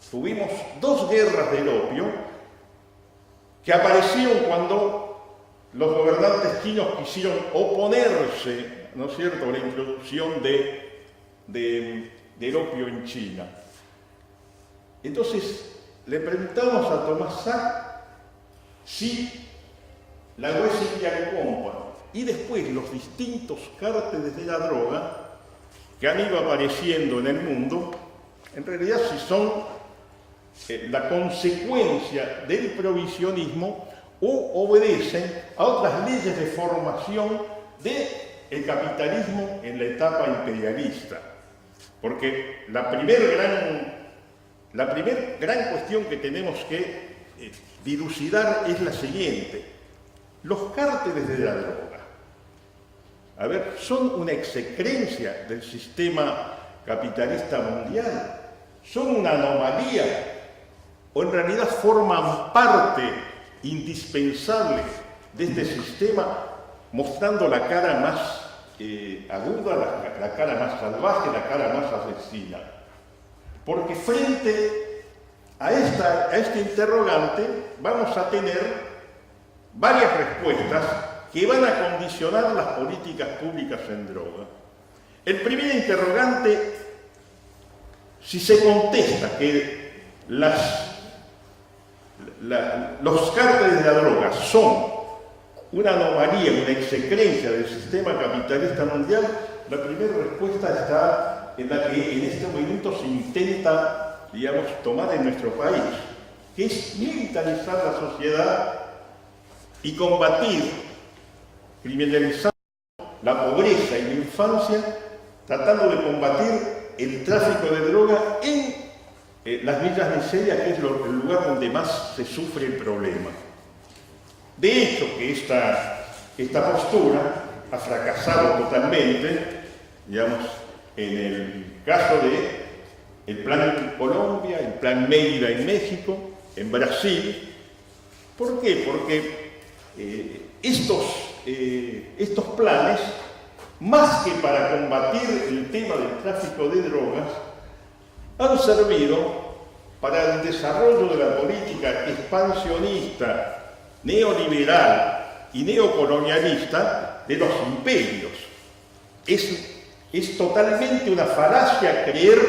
tuvimos dos guerras del opio que aparecieron cuando los gobernantes chinos quisieron oponerse, ¿no es cierto?, a la introducción del opio en China. Entonces, le preguntamos a Thomas Sachs si la West Indian Company y después los distintos cárteles de la droga que han ido apareciendo en el mundo, en realidad si son la consecuencia del prohibicionismo o obedecen a otras leyes de formación del capitalismo en la etapa imperialista. Porque la primer gran cuestión que tenemos que dilucidar es la siguiente. Los cárteles de la droga, son una execrencia del sistema capitalista mundial son una anomalía o en realidad forman parte indispensable de este sistema, mostrando la cara más aguda, la cara más salvaje, la cara más asesina. Porque frente a este interrogante vamos a tener varias respuestas que van a condicionar las políticas públicas en droga. El primer interrogante, si se contesta que los cárteles de la droga son una anomalía, una execrencia del sistema capitalista mundial, la primera respuesta está en la que en este momento se intenta, digamos, tomar en nuestro país, que es militarizar la sociedad y combatir, criminalizando la pobreza y la infancia, tratando de combatir el tráfico de droga en las villas miserias, que es el lugar donde más se sufre el problema. De hecho, que esta postura ha fracasado totalmente, digamos, en el caso del Plan Colombia, el Plan Mérida en México, en Brasil. ¿Por qué? Porque estos planes, más que para combatir el tema del tráfico de drogas, han servido para el desarrollo de la política expansionista, neoliberal y neocolonialista de los imperios. Es totalmente una falacia creer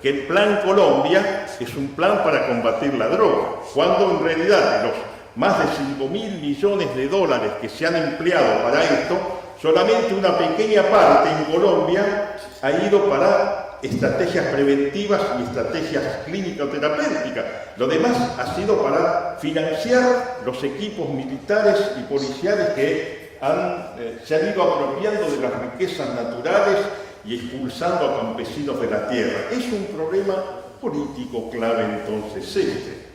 que el Plan Colombia es un plan para combatir la droga, cuando en realidad de los más de 5.000 millones de dólares que se han empleado para esto, solamente una pequeña parte en Colombia ha ido para estrategias preventivas y estrategias clínico-terapéuticas. Lo demás ha sido para financiar los equipos militares y policiales que se han ido apropiando de las riquezas naturales y expulsando a campesinos de la tierra. Es un problema político clave entonces este.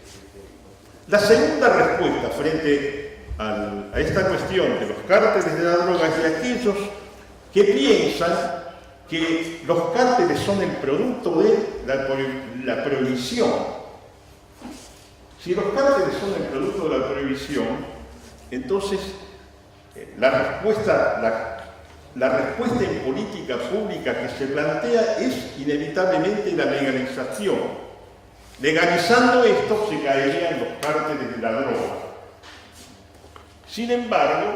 La segunda respuesta frente a esta cuestión de los cárteles de la droga es de aquellos que piensan que los cárteles son el producto de la prohibición. Si los cárteles son el producto de la prohibición, entonces la respuesta en política pública que se plantea es inevitablemente la legalización. Legalizando esto se caerían los cárteles de la droga. Sin embargo,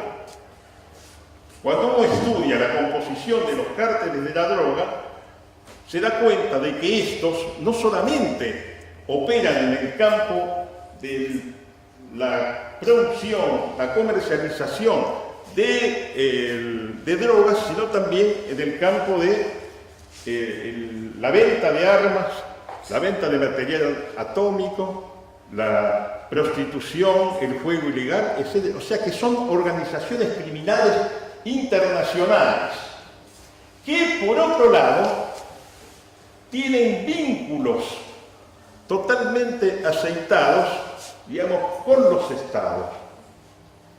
cuando uno estudia la composición de los cárteles de la droga, se da cuenta de que estos no solamente operan en el campo de la producción, la comercialización de drogas, sino también en el campo de la venta de armas, la venta de material atómico, la prostitución, el juego ilegal, etc. O sea que son organizaciones criminales internacionales que, por otro lado, tienen vínculos totalmente aceitados, digamos, con los estados.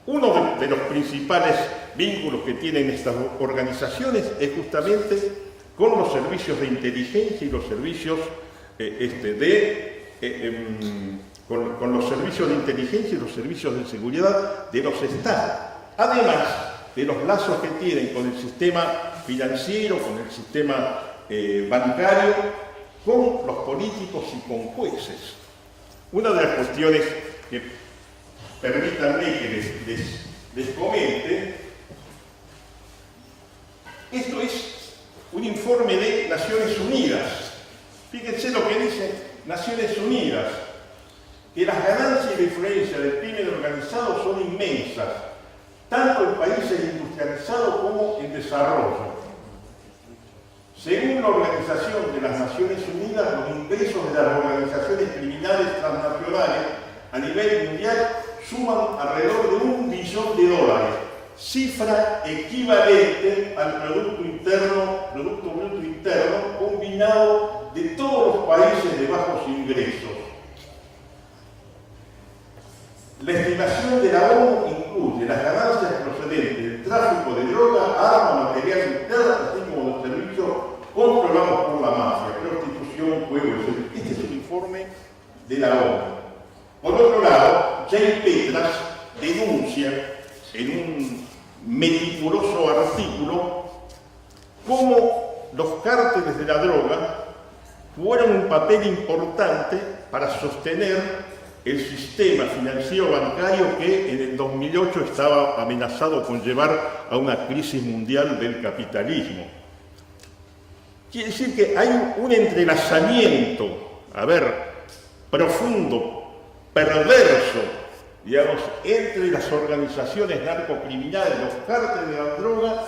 Uno de los principales vínculos que tienen estas organizaciones es justamente con los servicios de inteligencia y los servicios con los servicios de inteligencia y los servicios de seguridad de los estados, además de los lazos que tienen con el sistema financiero, con el sistema bancario, con los políticos y con jueces. Una de las cuestiones que permítanme que les comente, esto es un informe de Naciones Unidas. Fíjense lo que dice Naciones Unidas, que las ganancias y la influencia del crimen organizado son inmensas, tanto en países industrializados como en desarrollo. Según la Organización de las Naciones Unidas, los ingresos de las organizaciones criminales transnacionales a nivel mundial suman alrededor de $1 billón, cifra equivalente al Producto Bruto Interno combinado de todos los países de bajos ingresos. La estimación de la ONU incluye las ganancias procedentes del tráfico de droga, armas, material interno, así como los servicios controlados por la mafia. de la ONU. Por otro lado, Jay Petras denuncia en un meticuloso artículo cómo los cárteles de la droga jugaron un papel importante para sostener el sistema financiero bancario que en el 2008 estaba amenazado con llevar a una crisis mundial del capitalismo. Quiere decir que hay un entrelazamiento, profundo, perverso, digamos, entre las organizaciones narcocriminales, los cárteles de la droga,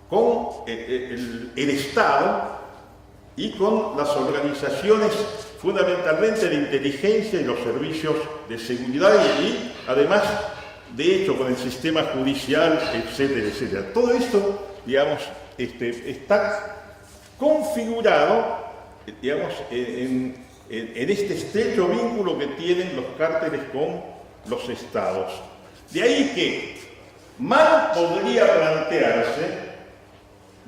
con el Estado y con las organizaciones fundamentalmente de inteligencia y los servicios de seguridad y además, de hecho, con el sistema judicial, etcétera, etcétera. Todo esto, digamos, está configurado, digamos, en este estrecho vínculo que tienen los cárteles con los estados. De ahí que mal podría plantearse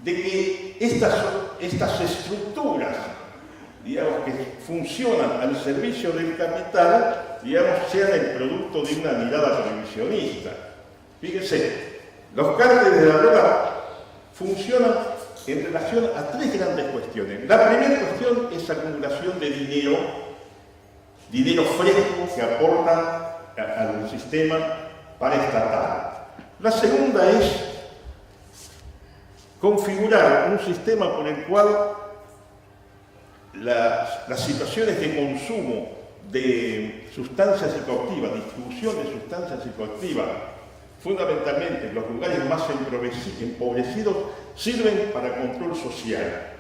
de que estas estructuras, digamos, que funcionan al servicio del capital, digamos, sean el producto de una mirada revisionista. Fíjense, los cárteles de la droga funcionan en relación a tres grandes cuestiones. La primera cuestión es acumulación de dinero fresco que aportan al sistema paraestatal. La segunda es configurar un sistema por el cual las situaciones de consumo de sustancias psicoactivas, distribución de sustancias psicoactivas, fundamentalmente en los lugares más empobrecidos, sirven para control social.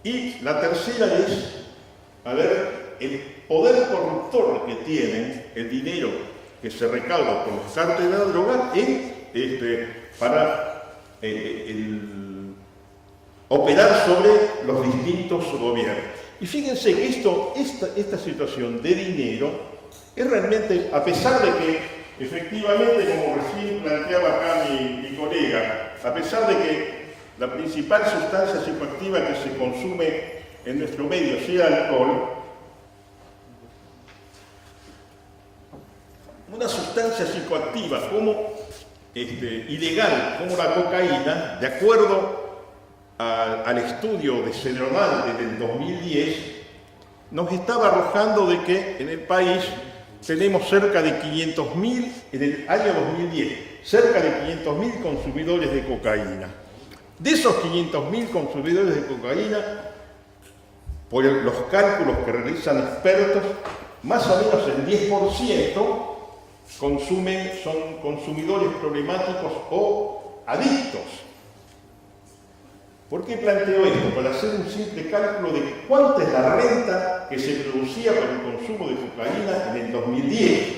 Y la tercera es, el poder corruptor que tienen el dinero que se recauda por los cárteles de la droga para operar sobre los distintos gobiernos. Y fíjense que esta situación de dinero es realmente, a pesar de que efectivamente, como recién planteaba acá mi colega, a pesar de que la principal sustancia psicoactiva que se consume en nuestro medio sea el alcohol, una sustancia psicoactiva ilegal como la cocaína, de acuerdo al estudio de Cedronal del 2010, nos estaba arrojando de que en el país tenemos cerca de 500.000, en el año 2010, cerca de 500.000 consumidores de cocaína. De esos 500.000 consumidores de cocaína, por los cálculos que realizan expertos, más o menos el 10% son consumidores problemáticos o adictos. ¿Por qué planteo esto? Para hacer un simple cálculo de cuánta es la renta que se producía por el consumo de cocaína en el 2010.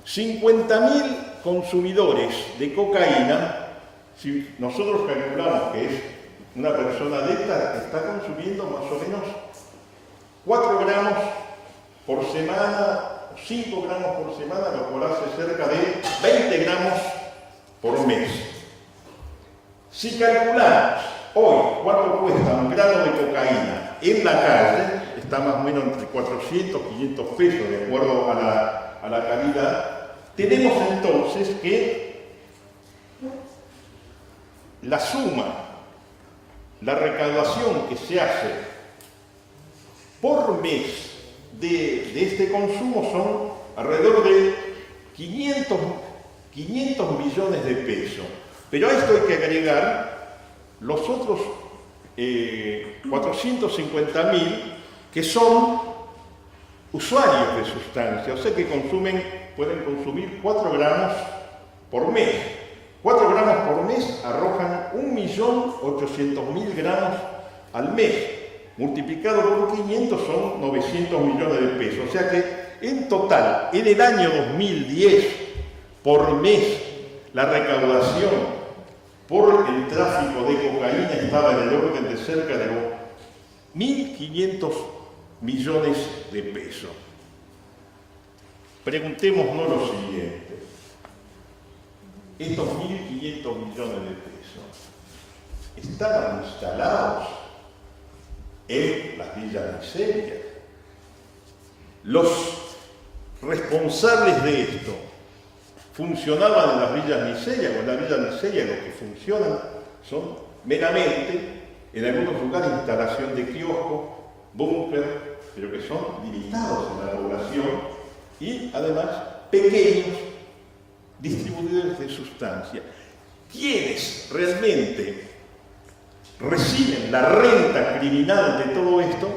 50.000 consumidores de cocaína, si nosotros calculamos que es una persona adicta, está consumiendo más o menos 4 gramos por semana, 5 gramos por semana, lo cual hace cerca de 20 gramos por mes. Si calculamos hoy cuánto cuesta un grano de cocaína en la calle, está más o menos entre 400 y 500 pesos de acuerdo a la calidad, tenemos entonces que la suma, la recaudación que se hace por mes de este consumo son alrededor de 500 millones de pesos. Pero a esto hay que agregar los otros 450.000 que son usuarios de sustancias, o sea que pueden consumir 4 gramos por mes. 4 gramos por mes arrojan 1.800.000 gramos al mes. Multiplicado por 500 son 900 millones de pesos. O sea que en total, en el año 2010, por mes, la recaudación por el tráfico de cocaína estaba en el orden de cerca de los 1.500 millones de pesos. Preguntémonos lo siguiente. Estos 1.500 millones de pesos estaban instalados en las villas miserias. Los responsables de esto funcionaban en las villas miserias, o en las villas miserias los que funcionan son meramente, en algunos lugares, instalación de kioscos, búnker, pero que son limitados en la población y además pequeños distribuidores de sustancias. Quienes realmente reciben la renta criminal de todo esto,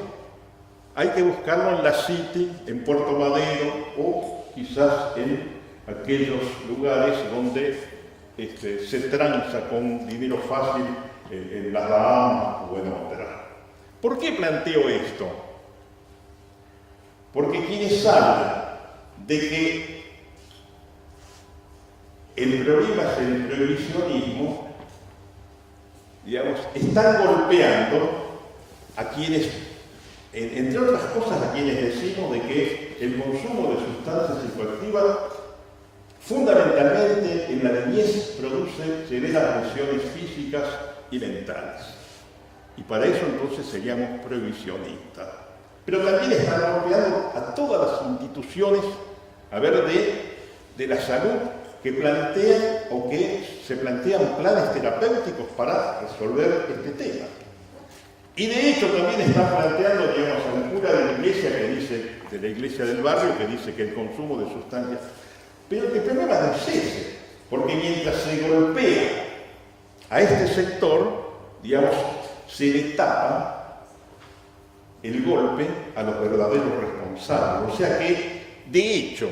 hay que buscarlo en la City, en Puerto Madero o quizás en aquellos lugares donde se transa con dinero fácil en las Bahamas o en otras. ¿Por qué planteo esto? Porque quienes hablan de que el problema es el prohibicionismo, digamos, están golpeando a quienes, entre otras cosas, a quienes decimos de que el consumo de sustancias psicoactivas fundamentalmente en la niñez produce severas lesiones físicas y mentales. Y para eso entonces seríamos prohibicionistas. Pero también están golpeando a todas las instituciones, de la salud que plantean o que se plantean planes terapéuticos para resolver este tema. Y de hecho también están planteando, digamos, a un cura de la iglesia que dice, de la iglesia del barrio, que dice que el consumo de sustancias. Pero el problema no es ese, porque mientras se golpea a este sector, digamos, se le tapa el golpe a los verdaderos responsables. O sea que, de hecho,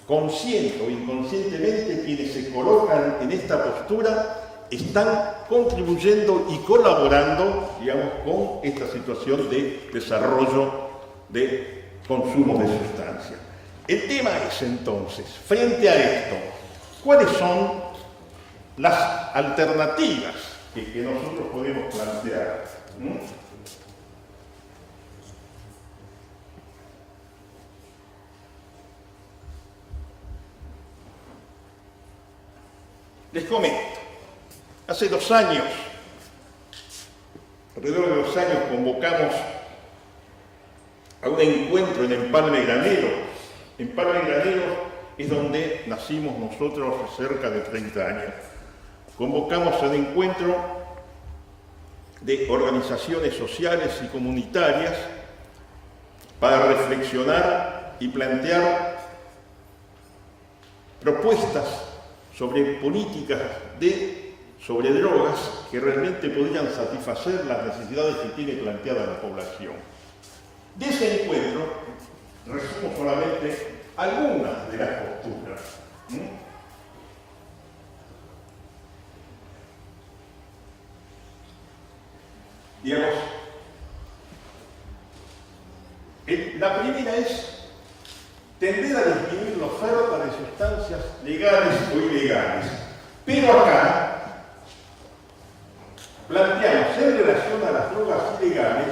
consciente o inconscientemente, quienes se colocan en esta postura están contribuyendo y colaborando, digamos, con esta situación de desarrollo de consumo de sustancias. El tema es entonces, frente a esto, ¿cuáles son las alternativas que nosotros podemos plantear? Les comento, hace 2 años, alrededor de 2 años, convocamos a un encuentro en Empalme Granero. Empalme Granero es donde nacimos nosotros hace cerca de 30 años. Convocamos a un encuentro de organizaciones sociales y comunitarias para reflexionar y plantear propuestas sobre políticas sobre drogas que realmente podrían satisfacer las necesidades que tiene planteada la población. De ese encuentro, resumo solamente algunas de las posturas. Digamos, la primera es tender a disminuir la oferta de sustancias legales o ilegales. Pero acá planteamos en relación a las drogas ilegales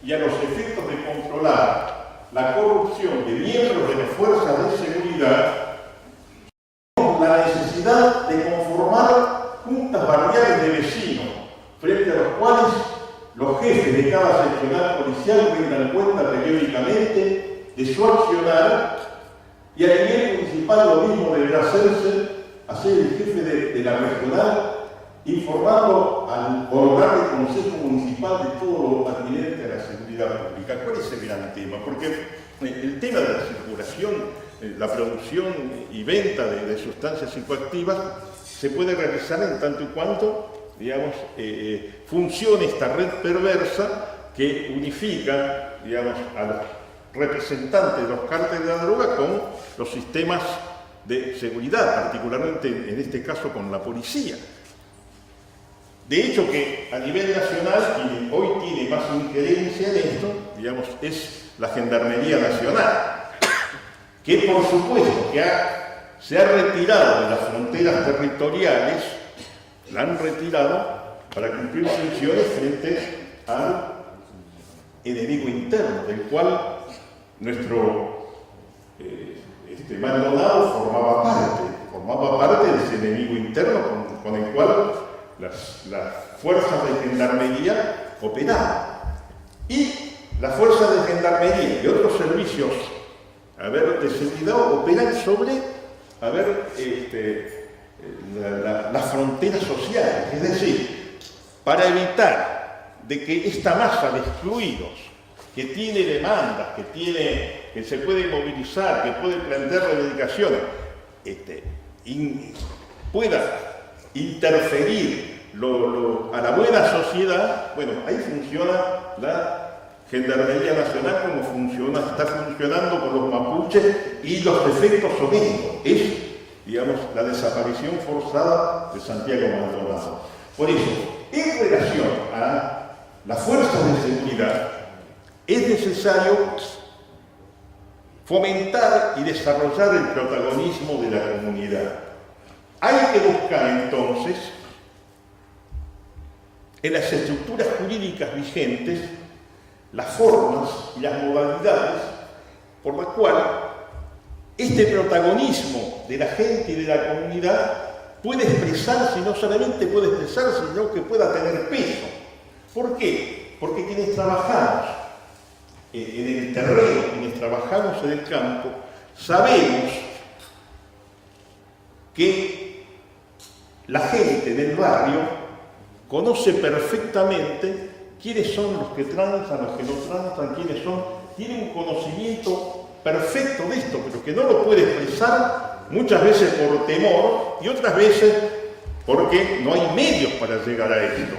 y a los efectos de controlar la corrupción de miembros de las fuerzas de seguridad, la necesidad de conformar juntas barriales de vecinos, frente a los cuales los jefes de cada seccional policial rindan cuenta periódicamente de su accionar, y a nivel municipal lo mismo deberá hacer el jefe de la regional, informando al honorable Consejo Municipal de todo lo pertinente a la seguridad pública. ¿Cuál es el gran tema? Porque el tema de la circulación, la producción y venta de sustancias psicoactivas se puede realizar en tanto y cuanto, digamos, funcione esta red perversa que unifica, digamos, a los representantes de los cárteles de la droga con los sistemas de seguridad, particularmente en este caso con la policía. De hecho que a nivel nacional, quien hoy tiene más injerencia en esto, digamos, es la Gendarmería Nacional, que por supuesto que se ha retirado de las fronteras territoriales, la han retirado para cumplir funciones frente al enemigo interno, del cual nuestro Maldonado formaba parte de ese enemigo interno con el cual las fuerzas de gendarmería operaban. Y las fuerzas de gendarmería y otros servicios de seguridad operan sobre las fronteras sociales, es decir, para evitar de que esta masa de excluidos que tiene demandas, que se puede movilizar, que puede plantear reivindicaciones, pueda interferir a la buena sociedad. Bueno, ahí funciona la Gendarmería Nacional como está funcionando con los mapuches, y los efectos son estos. Es, digamos, la desaparición forzada de Santiago Maldonado. Por eso, en relación a las fuerzas de seguridad, es necesario fomentar y desarrollar el protagonismo de la comunidad. Hay que buscar entonces, en las estructuras jurídicas vigentes, las formas y las modalidades por las cuales este protagonismo de la gente y de la comunidad puede expresarse, y no solamente puede expresarse, sino que pueda tener peso. ¿Por qué? Porque quienes trabajamos en el terreno, quienes trabajamos en el campo, sabemos que la gente del barrio conoce perfectamente quiénes son los que transan, los que no transan, quiénes son, tiene un conocimiento perfecto de esto, pero que no lo puede expresar muchas veces por temor y otras veces porque no hay medios para llegar a esto.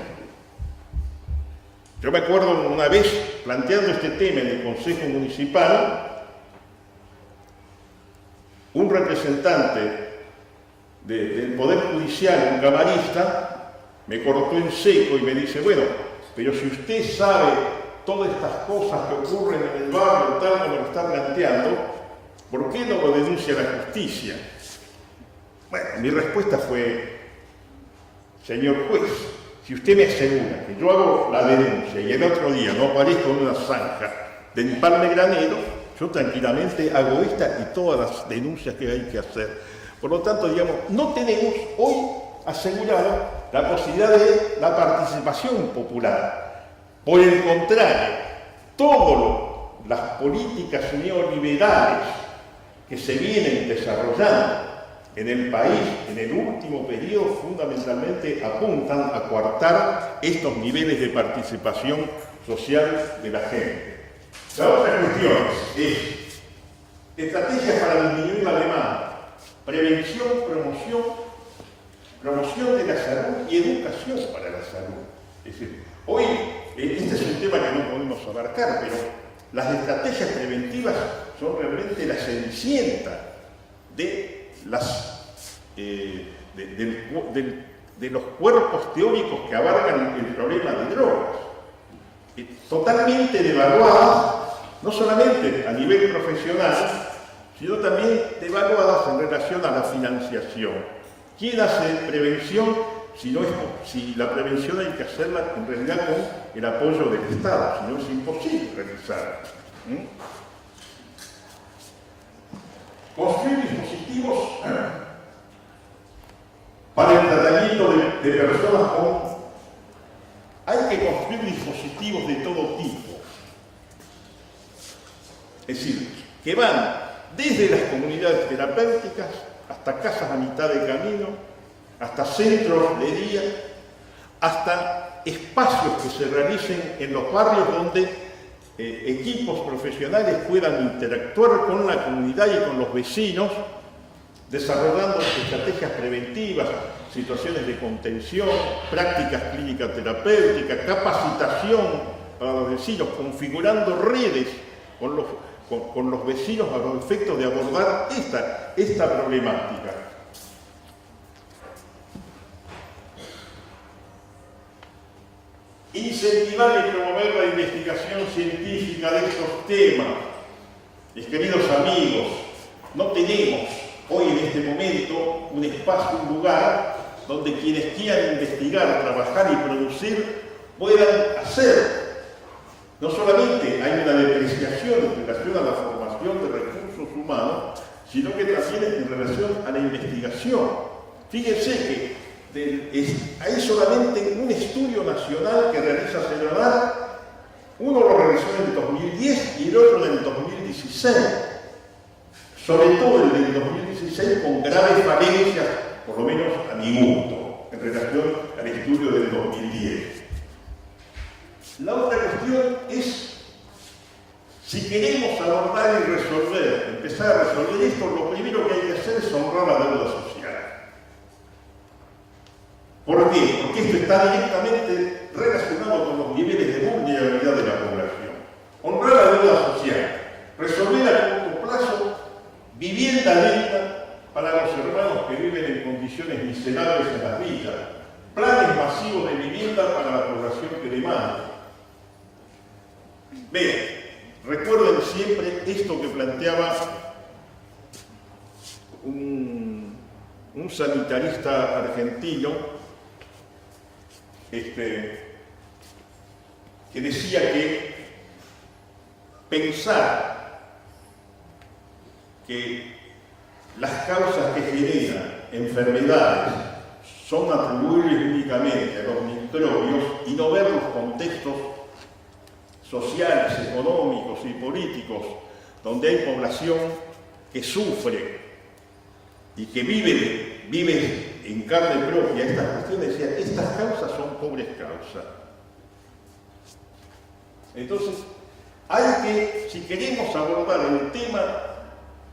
Yo me acuerdo una vez planteando este tema en el Consejo Municipal, un representante del Poder Judicial, un camarista, me cortó en seco y me dice: bueno, pero si usted sabe todas estas cosas que ocurren en el barrio, tal como lo está planteando, ¿por qué no lo denuncia a la justicia? Bueno, mi respuesta fue: señor juez, si usted me asegura que yo hago la denuncia y el otro día no aparezco en una zanja de empalme granero, yo tranquilamente hago esta y todas las denuncias que hay que hacer. Por lo tanto, digamos, no tenemos hoy asegurada la posibilidad de la participación popular. Por el contrario, todas las políticas neoliberales que se vienen desarrollando en el país en el último periodo fundamentalmente apuntan a coartar estos niveles de participación social de la gente. La otra cuestión es estrategias para disminuir la demanda, prevención, promoción de la salud y educación para la salud. Es decir, hoy este es un tema que no podemos abarcar, pero las estrategias preventivas son realmente la cenicienta de los cuerpos teóricos que abarcan el problema de drogas. Totalmente devaluadas, no solamente a nivel profesional, sino también devaluadas en relación a la financiación. ¿Quién hace prevención si la prevención hay que hacerla en realidad con el apoyo del Estado? Si no, es imposible realizarla. Construir dispositivos para el tratamiento de personas con... Hay que construir dispositivos de todo tipo. Es decir, que van desde las comunidades terapéuticas hasta casas a mitad de camino, hasta centros de día, hasta espacios que se realicen en los barrios donde equipos profesionales puedan interactuar con la comunidad y con los vecinos, desarrollando estrategias preventivas, situaciones de contención, prácticas clínicas terapéuticas, capacitación para los vecinos, configurando redes con los vecinos a los efectos de abordar esta problemática. Incentivar y promover la investigación científica de estos temas. Mis queridos amigos, no tenemos hoy en este momento un espacio, un lugar donde quienes quieran investigar, trabajar y producir puedan hacer. No solamente hay una depreciación en relación a la formación de recursos humanos, sino que también en relación a la investigación. Fíjense que hay solamente un estudio nacional que realiza CENODAR Uno lo realizó en el 2010 y el otro en el 2016. Sobre todo el del 2016 con graves falencias, por lo menos a mi gusto, en relación al estudio del 2010. La otra cuestión es, si queremos abordar y resolver, empezar a resolver esto, lo primero que hay que hacer es honrar la deuda social. ¿Por qué? Porque esto está directamente relacionado con los niveles de vulnerabilidad de la población. Honrar la deuda social, resolver a corto plazo vivienda digna para los hermanos que viven en condiciones miserables en las villas, planes masivos de vivienda para la población que demanda. Vean, recuerden siempre esto que planteaba un sanitarista argentino, que decía que pensar que las causas que generan enfermedades son atribuibles únicamente a los microbios y no ver los contextos sociales, económicos y políticos donde hay población que sufre y que vive en carne propia estas cuestiones, decía, estas causas son pobres causas. Entonces, hay que, si queremos abordar el tema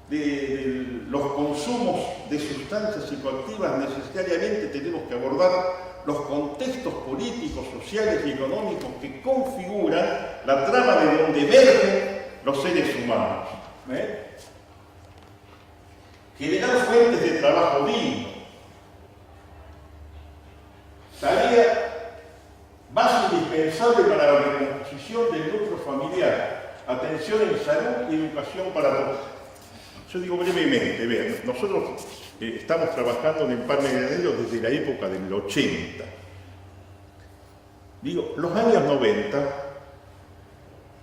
de los consumos de sustancias psicoactivas, necesariamente tenemos que abordar los contextos políticos, sociales y económicos que configuran la trama de donde emergen los seres humanos. Generar fuentes de trabajo digno, tarea base indispensable para la recomposición del núcleo familiar, atención en salud y educación para todos. Yo digo brevemente, vean, nosotros estamos trabajando en el Parque Granero desde la época del 80. Digo, los años 90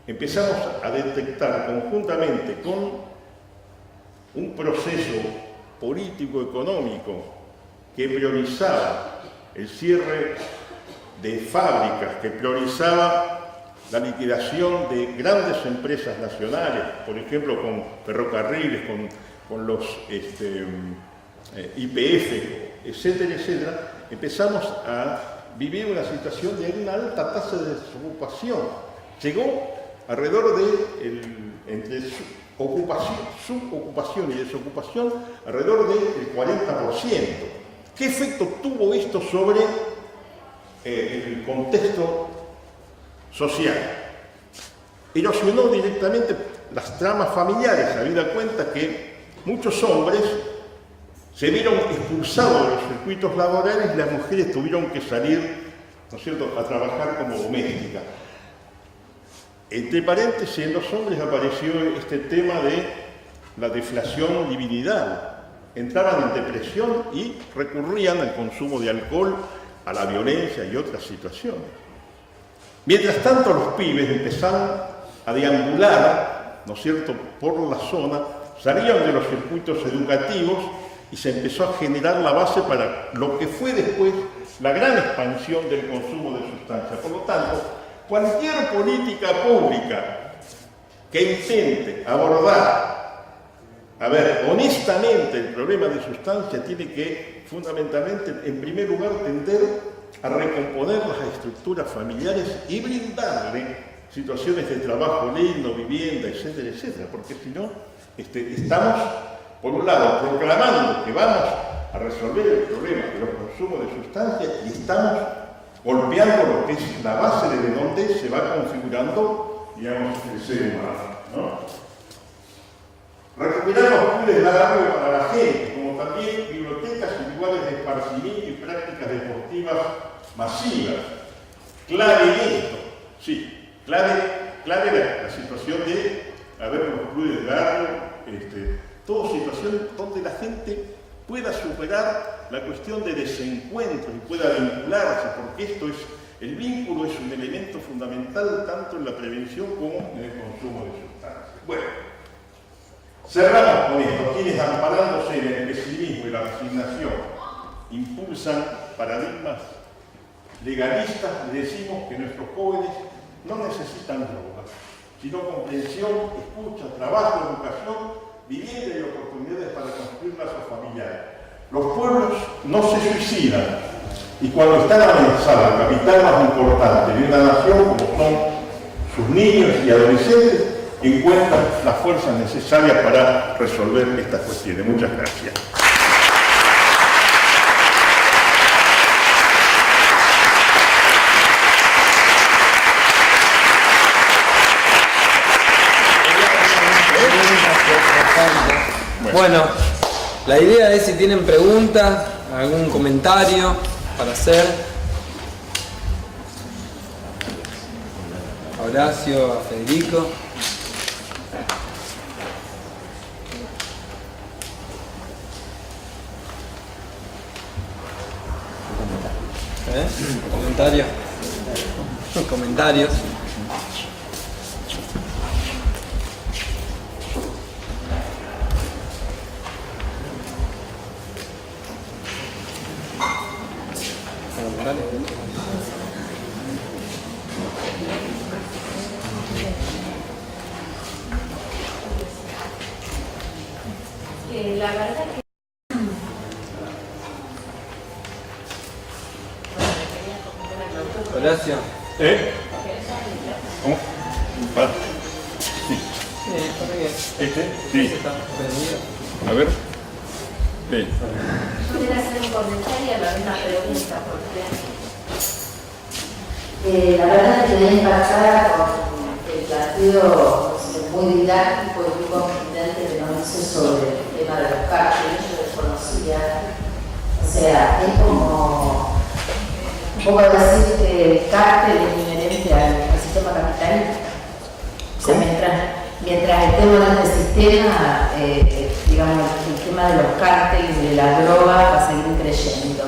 empezamos a detectar conjuntamente con un proceso político-económico que priorizaba el cierre de fábricas, que priorizaba la liquidación de grandes empresas nacionales, por ejemplo con ferrocarriles, con los YPF, etcétera, etcétera, empezamos a vivir una situación de una alta tasa de desocupación. Llegó alrededor de, entre subocupación y desocupación, alrededor del 40%. ¿Qué efecto tuvo esto sobre el contexto social? Erosionó directamente las tramas familiares, habida cuenta que muchos hombres se vieron expulsados de los circuitos laborales y las mujeres tuvieron que salir, ¿no es cierto?, a trabajar como domésticas. Entre paréntesis, en los hombres apareció este tema de la deflación libidinal. Entraban en depresión y recurrían al consumo de alcohol, a la violencia y otras situaciones. Mientras tanto, los pibes empezaron a deambular, ¿no es cierto?, por la zona, salían de los circuitos educativos y se empezó a generar la base para lo que fue después la gran expansión del consumo de sustancias. Por lo tanto, cualquier política pública que intente abordar, honestamente el problema de sustancia tiene que, fundamentalmente, en primer lugar, tender a recomponer las estructuras familiares y brindarle situaciones de trabajo digno, vivienda, etcétera, etcétera, porque si no, estamos, por un lado, proclamando que vamos a resolver el problema de los consumos de sustancias y estamos golpeando lo que es la base desde donde se va configurando, digamos, el ser humano, ¿no? Recuperar los clubes de barrio para la gente, como también bibliotecas y lugares de esparcimiento y prácticas deportivas masivas. Clave en esto, sí, clave la situación de los clubes de barrio, toda situación donde la gente pueda superar la cuestión de desencuentros y pueda vincularse, porque el vínculo es un elemento fundamental tanto en la prevención como en el consumo de sustancias. Bueno, cerramos con esto. Quienes, amparándose en el pesimismo y la resignación, impulsan paradigmas legalistas, le decimos que nuestros jóvenes no necesitan drogas, sino comprensión, escucha, trabajo, educación, vivienda y oportunidades para construir lazos familiares. Los pueblos no se suicidan y cuando están amenazados, el capital más importante de una nación, como son sus niños y adolescentes, encuentran las fuerzas necesarias para resolver estas cuestiones. Muchas gracias. Bueno, la idea es si tienen preguntas, algún comentario para hacer. A Horacio, a Federico. ¿Comentarios? ¿Comentarios? La verdad que... Horacio. ¿Cómo? ¿Para? Sí, está bien. ¿Este? Sí. Está prendido. A ver. Sí. Quisiera hacer un comentario a la misma pregunta, porque la verdad que quedé impactada con el planteo muy didáctico y muy contundente que nos hizo sobre el tema de los cárteles. Yo desconocía, o sea, es como un poco decir que el cártel es inherente al sistema capitalista. O sea, mientras el tema de este sistema, digamos, el tema de los cárteles y de la droga va a seguir creciendo.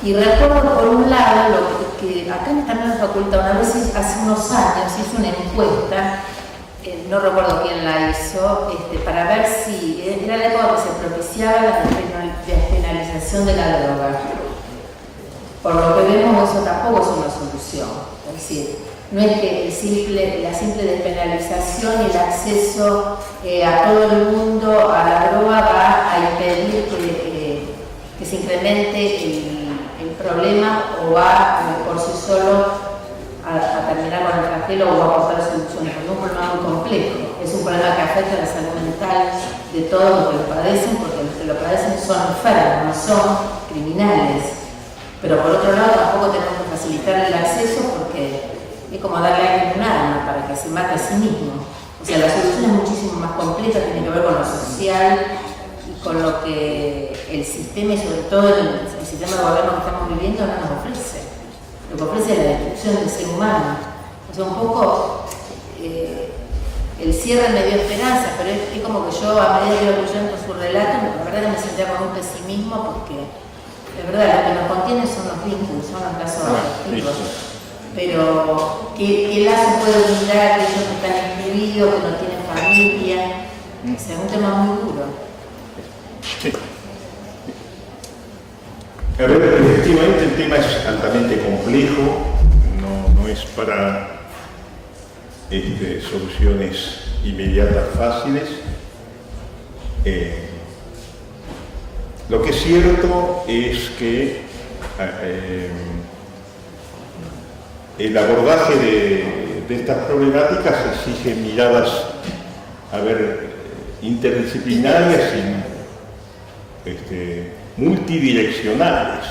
Y recuerdo por un lado lo que acá en la facultad una vez hace unos años hizo una encuesta, no recuerdo quién la hizo, para ver si era la época que se propiciaba la despenalización de la droga. Por lo que vemos, eso tampoco es una solución. Es decir, no es que la simple despenalización y el acceso a todo el mundo a la droga va a impedir que se incremente el problema o va por sí solo a terminar con el flagelo o a aportar soluciones, porque es un problema muy complejo. Es un problema que afecta a la salud mental de todos los que lo padecen, porque los que lo padecen son enfermos, no son criminales. Pero por otro lado tampoco tenemos que facilitar el acceso porque es como darle a alguien un arma para que se mate a sí mismo. O sea, la solución es muchísimo más compleja, tiene que ver con lo social y con lo que el sistema y sobre todo el sistema de gobierno que estamos viviendo no nos ofrece. Lo que ofrece es la destrucción del ser humano. O sea, un poco el cierre me dio esperanza, pero es como que yo a medida que iba escuchando su relato, la verdad que me sentía con un pesimismo porque de verdad lo que nos contiene son los vínculos, son los lazos afectivos. Pero ¿qué lazo puede brindar de ellos que están excluidos, que no tienen familia? O sea, es un tema muy duro. Sí. A ver, efectivamente el tema es altamente complejo, no es para soluciones inmediatas fáciles. Lo que es cierto es que el abordaje de estas problemáticas exige miradas, interdisciplinarias y multidireccionales.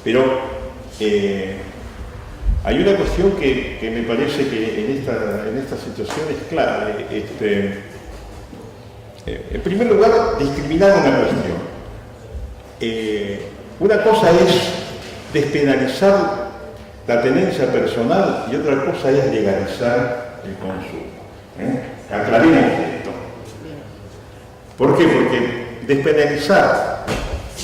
Pero hay una cuestión que me parece que en esta situación es clave. En primer lugar, discriminar una cuestión. Una cosa es despenalizar la tenencia personal y otra cosa es legalizar el consumo. Aclaremos esto. ¿Por qué? Porque despenalizar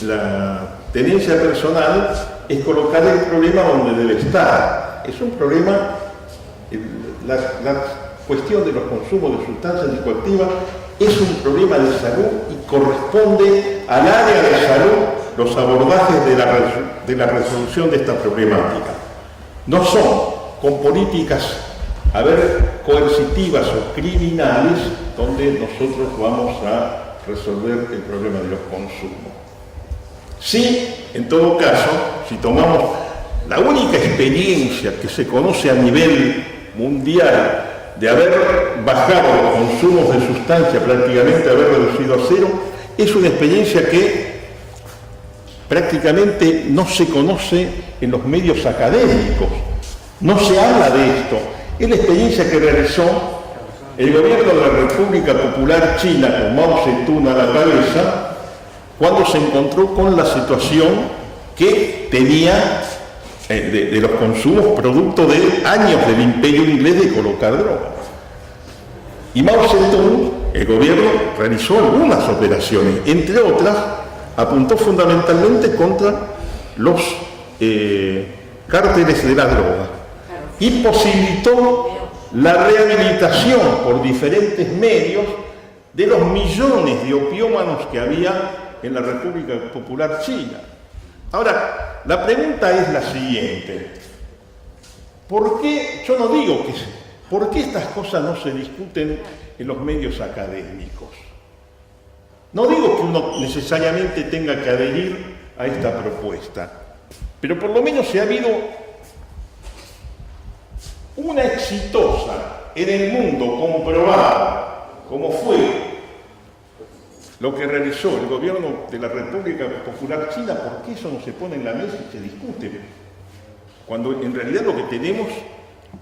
la tenencia personal es colocar el problema donde debe estar. Es un problema, la cuestión de los consumos de sustancias psicoactivas es un problema de salud y corresponde al área de salud los abordajes de la resolución de esta problemática. No son con políticas, a ver, coercitivas o criminales, donde nosotros vamos a resolver el problema de los consumos. Sí, en todo caso, si tomamos la única experiencia que se conoce a nivel mundial de haber bajado los consumos de sustancia, prácticamente haber reducido a cero, es una experiencia que prácticamente no se conoce en los medios académicos, no se habla de esto. Es la experiencia que realizó el gobierno de la República Popular China, con Mao Zedong a la cabeza, cuando se encontró con la situación que tenía de los consumos producto de años del imperio inglés de colocar drogas. Y Mao Zedong, el gobierno, realizó algunas operaciones, entre otras, apuntó fundamentalmente contra los cárteles de la droga y posibilitó la rehabilitación por diferentes medios de los millones de opiómanos que había en la República Popular China. Ahora, la pregunta es la siguiente: ¿por qué, yo no digo que, por qué estas cosas no se discuten en los medios académicos? No digo que uno necesariamente tenga que adherir a esta propuesta, pero por lo menos si ha habido una exitosa en el mundo comprobada, como fue lo que realizó el gobierno de la República Popular China, ¿por qué eso no se pone en la mesa y se discute? Cuando en realidad lo que tenemos,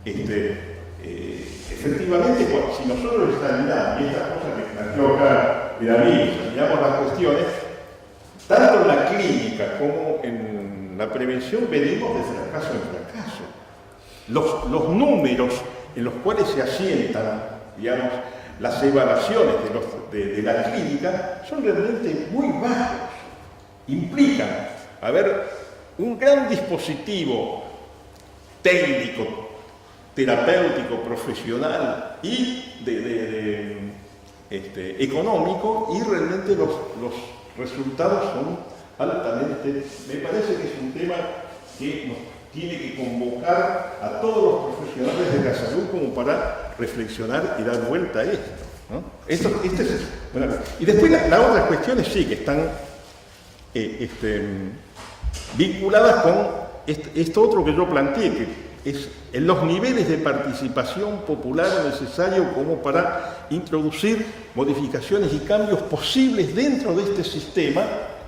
efectivamente, si nosotros examinamos, y estas cosas que planteó acá el amigo, examinamos las cuestiones, tanto en la clínica como en la prevención venimos de fracaso en fracaso. Los números en los cuales se asientan, digamos, las evaluaciones de la clínica son realmente muy bajos. Implican haber un gran dispositivo técnico, terapéutico, profesional y económico, y realmente los resultados son altamente. Me parece que es un tema que nos tiene que convocar a todos los profesionales de la salud como para reflexionar y dar vuelta a esto, ¿no? Bueno, y después las otras cuestiones sí que están vinculadas con esto otro que yo planteé, que es en los niveles de participación popular necesarios como para introducir modificaciones y cambios posibles dentro de este sistema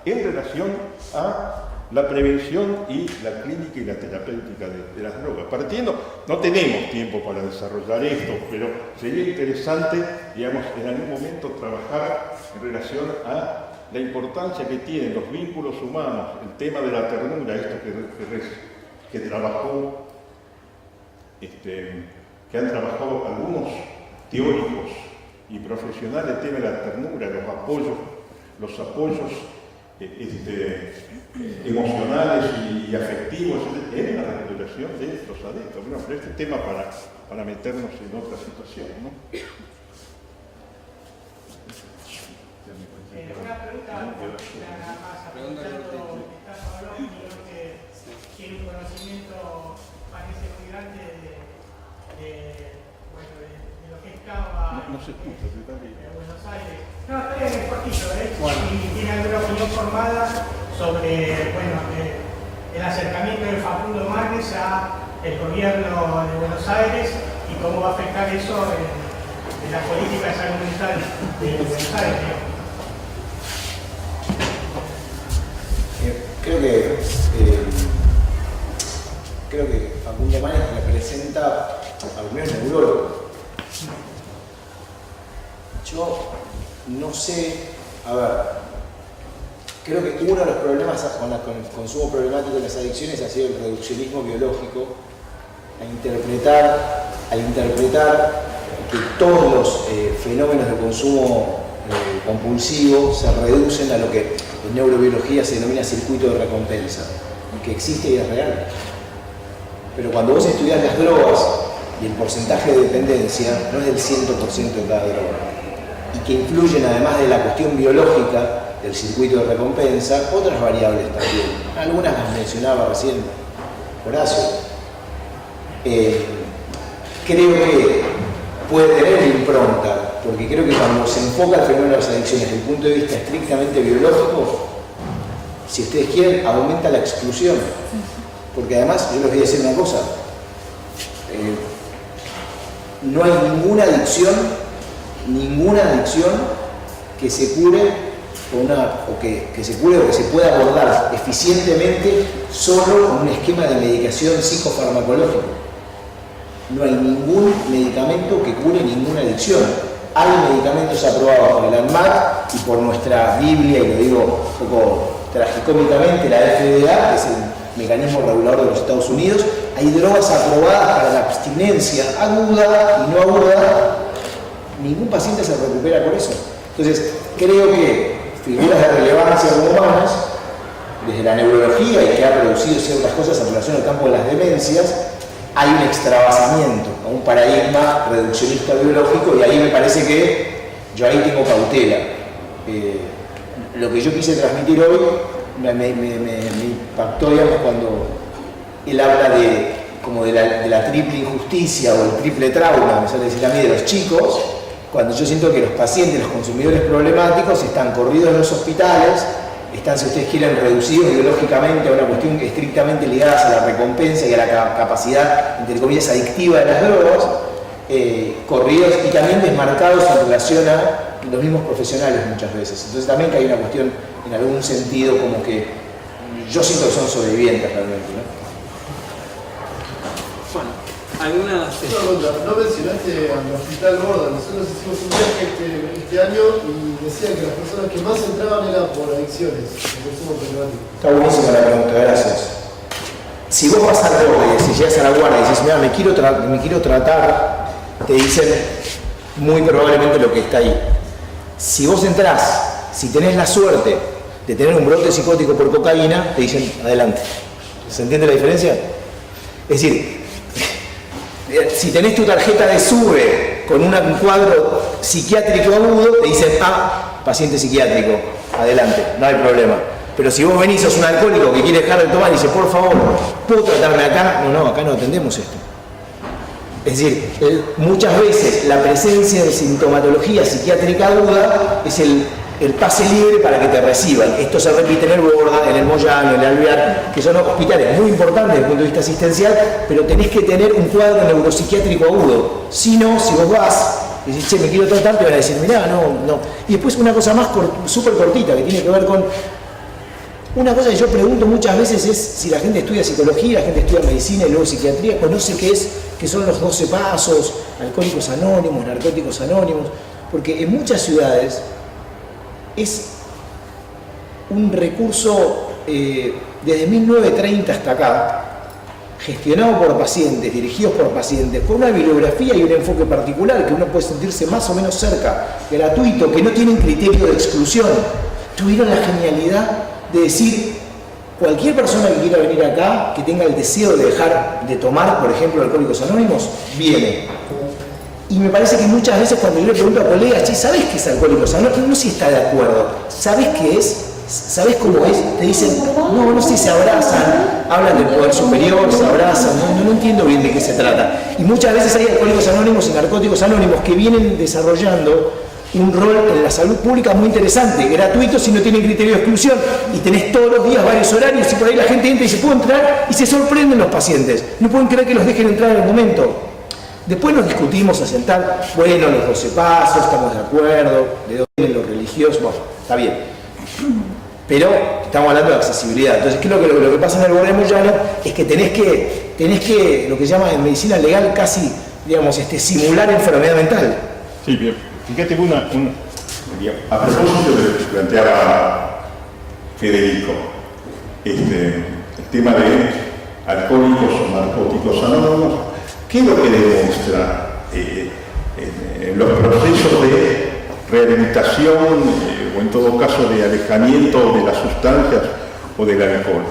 en relación a la prevención y la clínica y la terapéutica de las drogas. Partiendo, no tenemos tiempo para desarrollar esto, pero sería interesante, digamos, en algún momento trabajar en relación a la importancia que tienen los vínculos humanos, el tema de la ternura, esto que trabajó, que han trabajado algunos teóricos y profesionales, el tema de la ternura, los apoyos emocionales y afectivos en la recuperación de los adictos. Bueno, pero este tema para meternos en otra situación, ¿no? Una pregunta más aprovechando que está Pablo, que tiene un conocimiento, parece muy grande de lo que es Cava, no se escucha, de Buenos Aires. No, está bien, es cortito, y tiene alguna opinión formada sobre el acercamiento de Facundo Manes al gobierno de Buenos Aires y cómo va a afectar eso en la política de salud mental de Buenos Aires. Creo que Facundo Manes representa al primer neurólogo. Yo no sé, a ver, creo que uno de los problemas con el consumo problemático de las adicciones ha sido el reduccionismo biológico, al interpretar que todos los fenómenos de consumo compulsivo se reducen a lo que en neurobiología se denomina circuito de recompensa, y que existe y es real. Pero cuando vos estudiás las drogas y el porcentaje de dependencia no es del 100% de cada droga, y que influyen además de la cuestión biológica del circuito de recompensa, otras variables también. Algunas las mencionaba recién Horacio. creo que puede tener impronta, porque creo que cuando se enfoca el fenómeno de las adicciones desde el punto de vista estrictamente biológico, si ustedes quieren, aumenta la exclusión. Porque además, yo les voy a decir una cosa, no hay ninguna adicción que se cure que se cure o que se pueda abordar eficientemente solo con un esquema de medicación psicofarmacológico. No hay ningún medicamento que cure ninguna adicción. Hay medicamentos aprobados por el ANMAT y por nuestra Biblia, y lo digo un poco tragicómicamente, la FDA, que es el mecanismo regulador de los Estados Unidos. Hay drogas aprobadas para la abstinencia aguda y no aguda. Ningún paciente se recupera por eso. Entonces, creo que figuras de relevancia humanas, desde la neurología y que ha producido ciertas cosas en relación al campo de las demencias, hay un extravasamiento a un paradigma reduccionista biológico, y ahí me parece que yo ahí tengo cautela. Lo que yo quise transmitir hoy me impactó, digamos, cuando él habla de la triple injusticia o el triple trauma, me sale decir a mí, de los chicos, cuando yo siento que los pacientes, los consumidores problemáticos están corridos en los hospitales, están, si ustedes quieren, reducidos biológicamente a una cuestión estrictamente ligada a la recompensa y a la capacidad, entre comillas, adictiva de las drogas, corridos y también desmarcados en relación a los mismos profesionales muchas veces. Entonces también que hay una cuestión, en algún sentido, como que yo siento que son sobrevivientes realmente, ¿no? Bueno, algunas... No mencionaste al Hospital Gorda. Nosotros hicimos un viaje este año y decían que las personas que más entraban eran por adicciones, por consumo problemático. Está buenísima la pregunta, gracias. Si vos vas al Gorda y si llegas a la guardia y dices, mira, me quiero tratar, te dicen muy probablemente lo que está ahí. Si vos entrás, si tenés la suerte de tener un brote psicótico por cocaína, te dicen, adelante. ¿Se entiende la diferencia? Es decir, si tenés tu tarjeta de SUBE con un cuadro psiquiátrico agudo, te dicen, paciente psiquiátrico, adelante, no hay problema. Pero si vos venís, sos un alcohólico que quiere dejar de tomar y dice, por favor, ¿puedo tratarme acá? No, acá no atendemos esto. Es decir, muchas veces la presencia de sintomatología psiquiátrica aguda es el pase libre para que te reciban. Esto se repite en el Borda, en el Moyano, en el Alvear, que son hospitales muy importantes desde el punto de vista asistencial, pero tenés que tener un cuadro neuropsiquiátrico agudo. Si no, si vos vas y decís, che, me quiero tratar, te van a decir, mirá, no. Y después una cosa más súper cortita, que tiene que ver con... Una cosa que yo pregunto muchas veces es si la gente estudia psicología, la gente estudia medicina y luego psiquiatría, conoce qué son los 12 pasos, alcohólicos anónimos, narcóticos anónimos, porque en muchas ciudades es un recurso desde 1930 hasta acá, gestionado por pacientes, dirigidos por pacientes, con una bibliografía y un enfoque particular que uno puede sentirse más o menos cerca, gratuito, que no tienen criterio de exclusión. Tuvieron la genialidad de decir, cualquier persona que quiera venir acá, que tenga el deseo de dejar de tomar, por ejemplo, Alcohólicos Anónimos, viene. Y me parece que muchas veces cuando yo le pregunto a colegas, che, ¿sabés qué es Alcohólicos Anónimos? No sé si está de acuerdo. ¿Sabés qué es? ¿Sabés cómo es? Te dicen, no sé, se abrazan, hablan del poder superior, se abrazan, no entiendo bien de qué se trata. Y muchas veces hay Alcohólicos Anónimos y Narcóticos Anónimos que vienen desarrollando un rol en la salud pública muy interesante, gratuito si no tienen criterio de exclusión, y tenés todos los días varios horarios y por ahí la gente entra y se puede entrar y se sorprenden los pacientes, no pueden creer que los dejen entrar en el momento. Después nos discutimos a sentar, bueno, los 12 pasos, estamos de acuerdo, de dónde vienen los religiosos, bueno, está bien, pero estamos hablando de accesibilidad. Entonces creo que lo que pasa en el Borda Moyano es que tenés que, lo que se llama en medicina legal, casi, digamos, simular enfermedad mental. Sí, bien. Fíjate a propósito de lo que planteaba Federico, el tema de alcohólicos o narcóticos anónimos, ¿qué es lo que demuestra en los procesos de rehabilitación o en todo caso de alejamiento de las sustancias o del alcohol?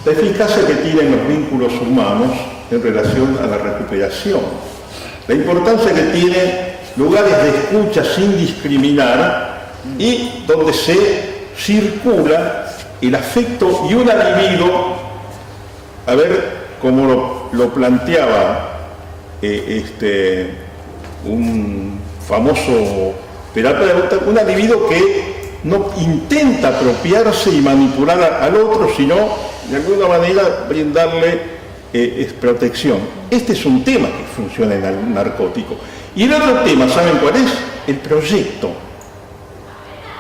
La eficacia que tienen los vínculos humanos en relación a la recuperación, la importancia que tiene lugares de escucha sin discriminar y donde se circula el afecto y un libido, a ver cómo lo lo planteaba un famoso terapeuta, un individuo que no intenta apropiarse y manipular al otro, sino de alguna manera brindarle protección. Este es un tema que funciona en el narcótico. Y el otro tema, ¿saben cuál es? El proyecto.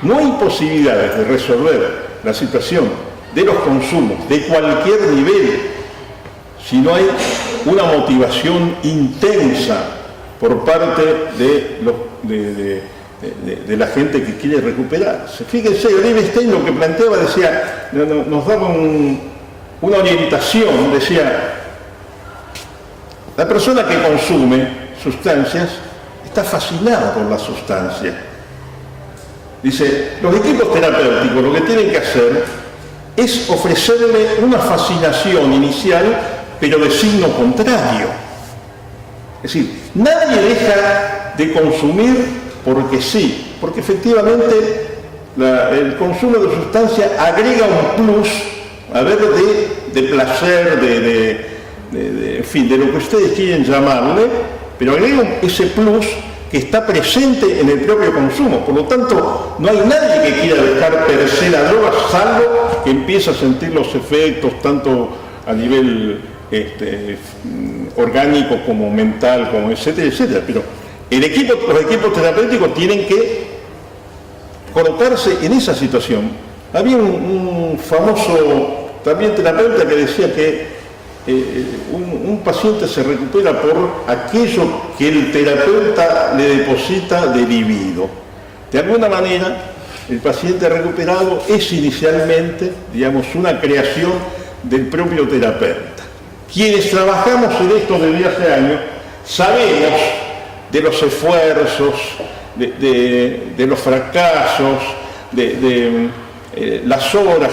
No hay posibilidades de resolver la situación de los consumos de cualquier nivel si no hay una motivación intensa por parte de la gente que quiere recuperarse. Fíjense, Oliver Stein lo que planteaba, decía, nos daba una orientación, decía, la persona que consume sustancias está fascinada por la sustancia. Dice, los equipos terapéuticos lo que tienen que hacer es ofrecerle una fascinación inicial, pero de signo contrario. Es decir, nadie deja de consumir porque sí, porque efectivamente el consumo de sustancia agrega un plus, a ver, de placer, en fin, de lo que ustedes quieren llamarle, pero agrega ese plus que está presente en el propio consumo. Por lo tanto, no hay nadie que quiera dejar per se la droga, salvo que empiece a sentir los efectos tanto a nivel orgánico como mental, como etcétera, etcétera. Pero los equipos terapéuticos tienen que colocarse en esa situación. Había un famoso también terapeuta que decía que un paciente se recupera por aquello que el terapeuta le deposita de libido. De alguna manera, el paciente recuperado es inicialmente, digamos, una creación del propio terapeuta. Quienes trabajamos en esto desde hace años sabemos de los esfuerzos, de los fracasos, de las horas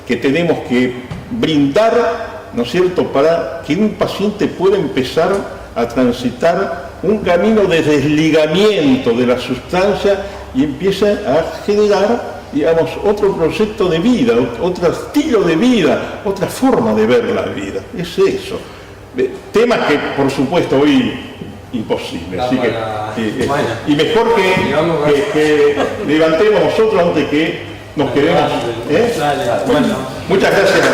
que tenemos que brindar, ¿no es cierto?, para que un paciente pueda empezar a transitar un camino de desligamiento de la sustancia y empiece a generar, digamos, otro proyecto de vida, otro estilo de vida, otra forma de ver la vida. Es eso. Temas que, por supuesto, hoy imposible. Así que, y mejor que levantemos nosotros antes que nos quedemos. Muchas gracias.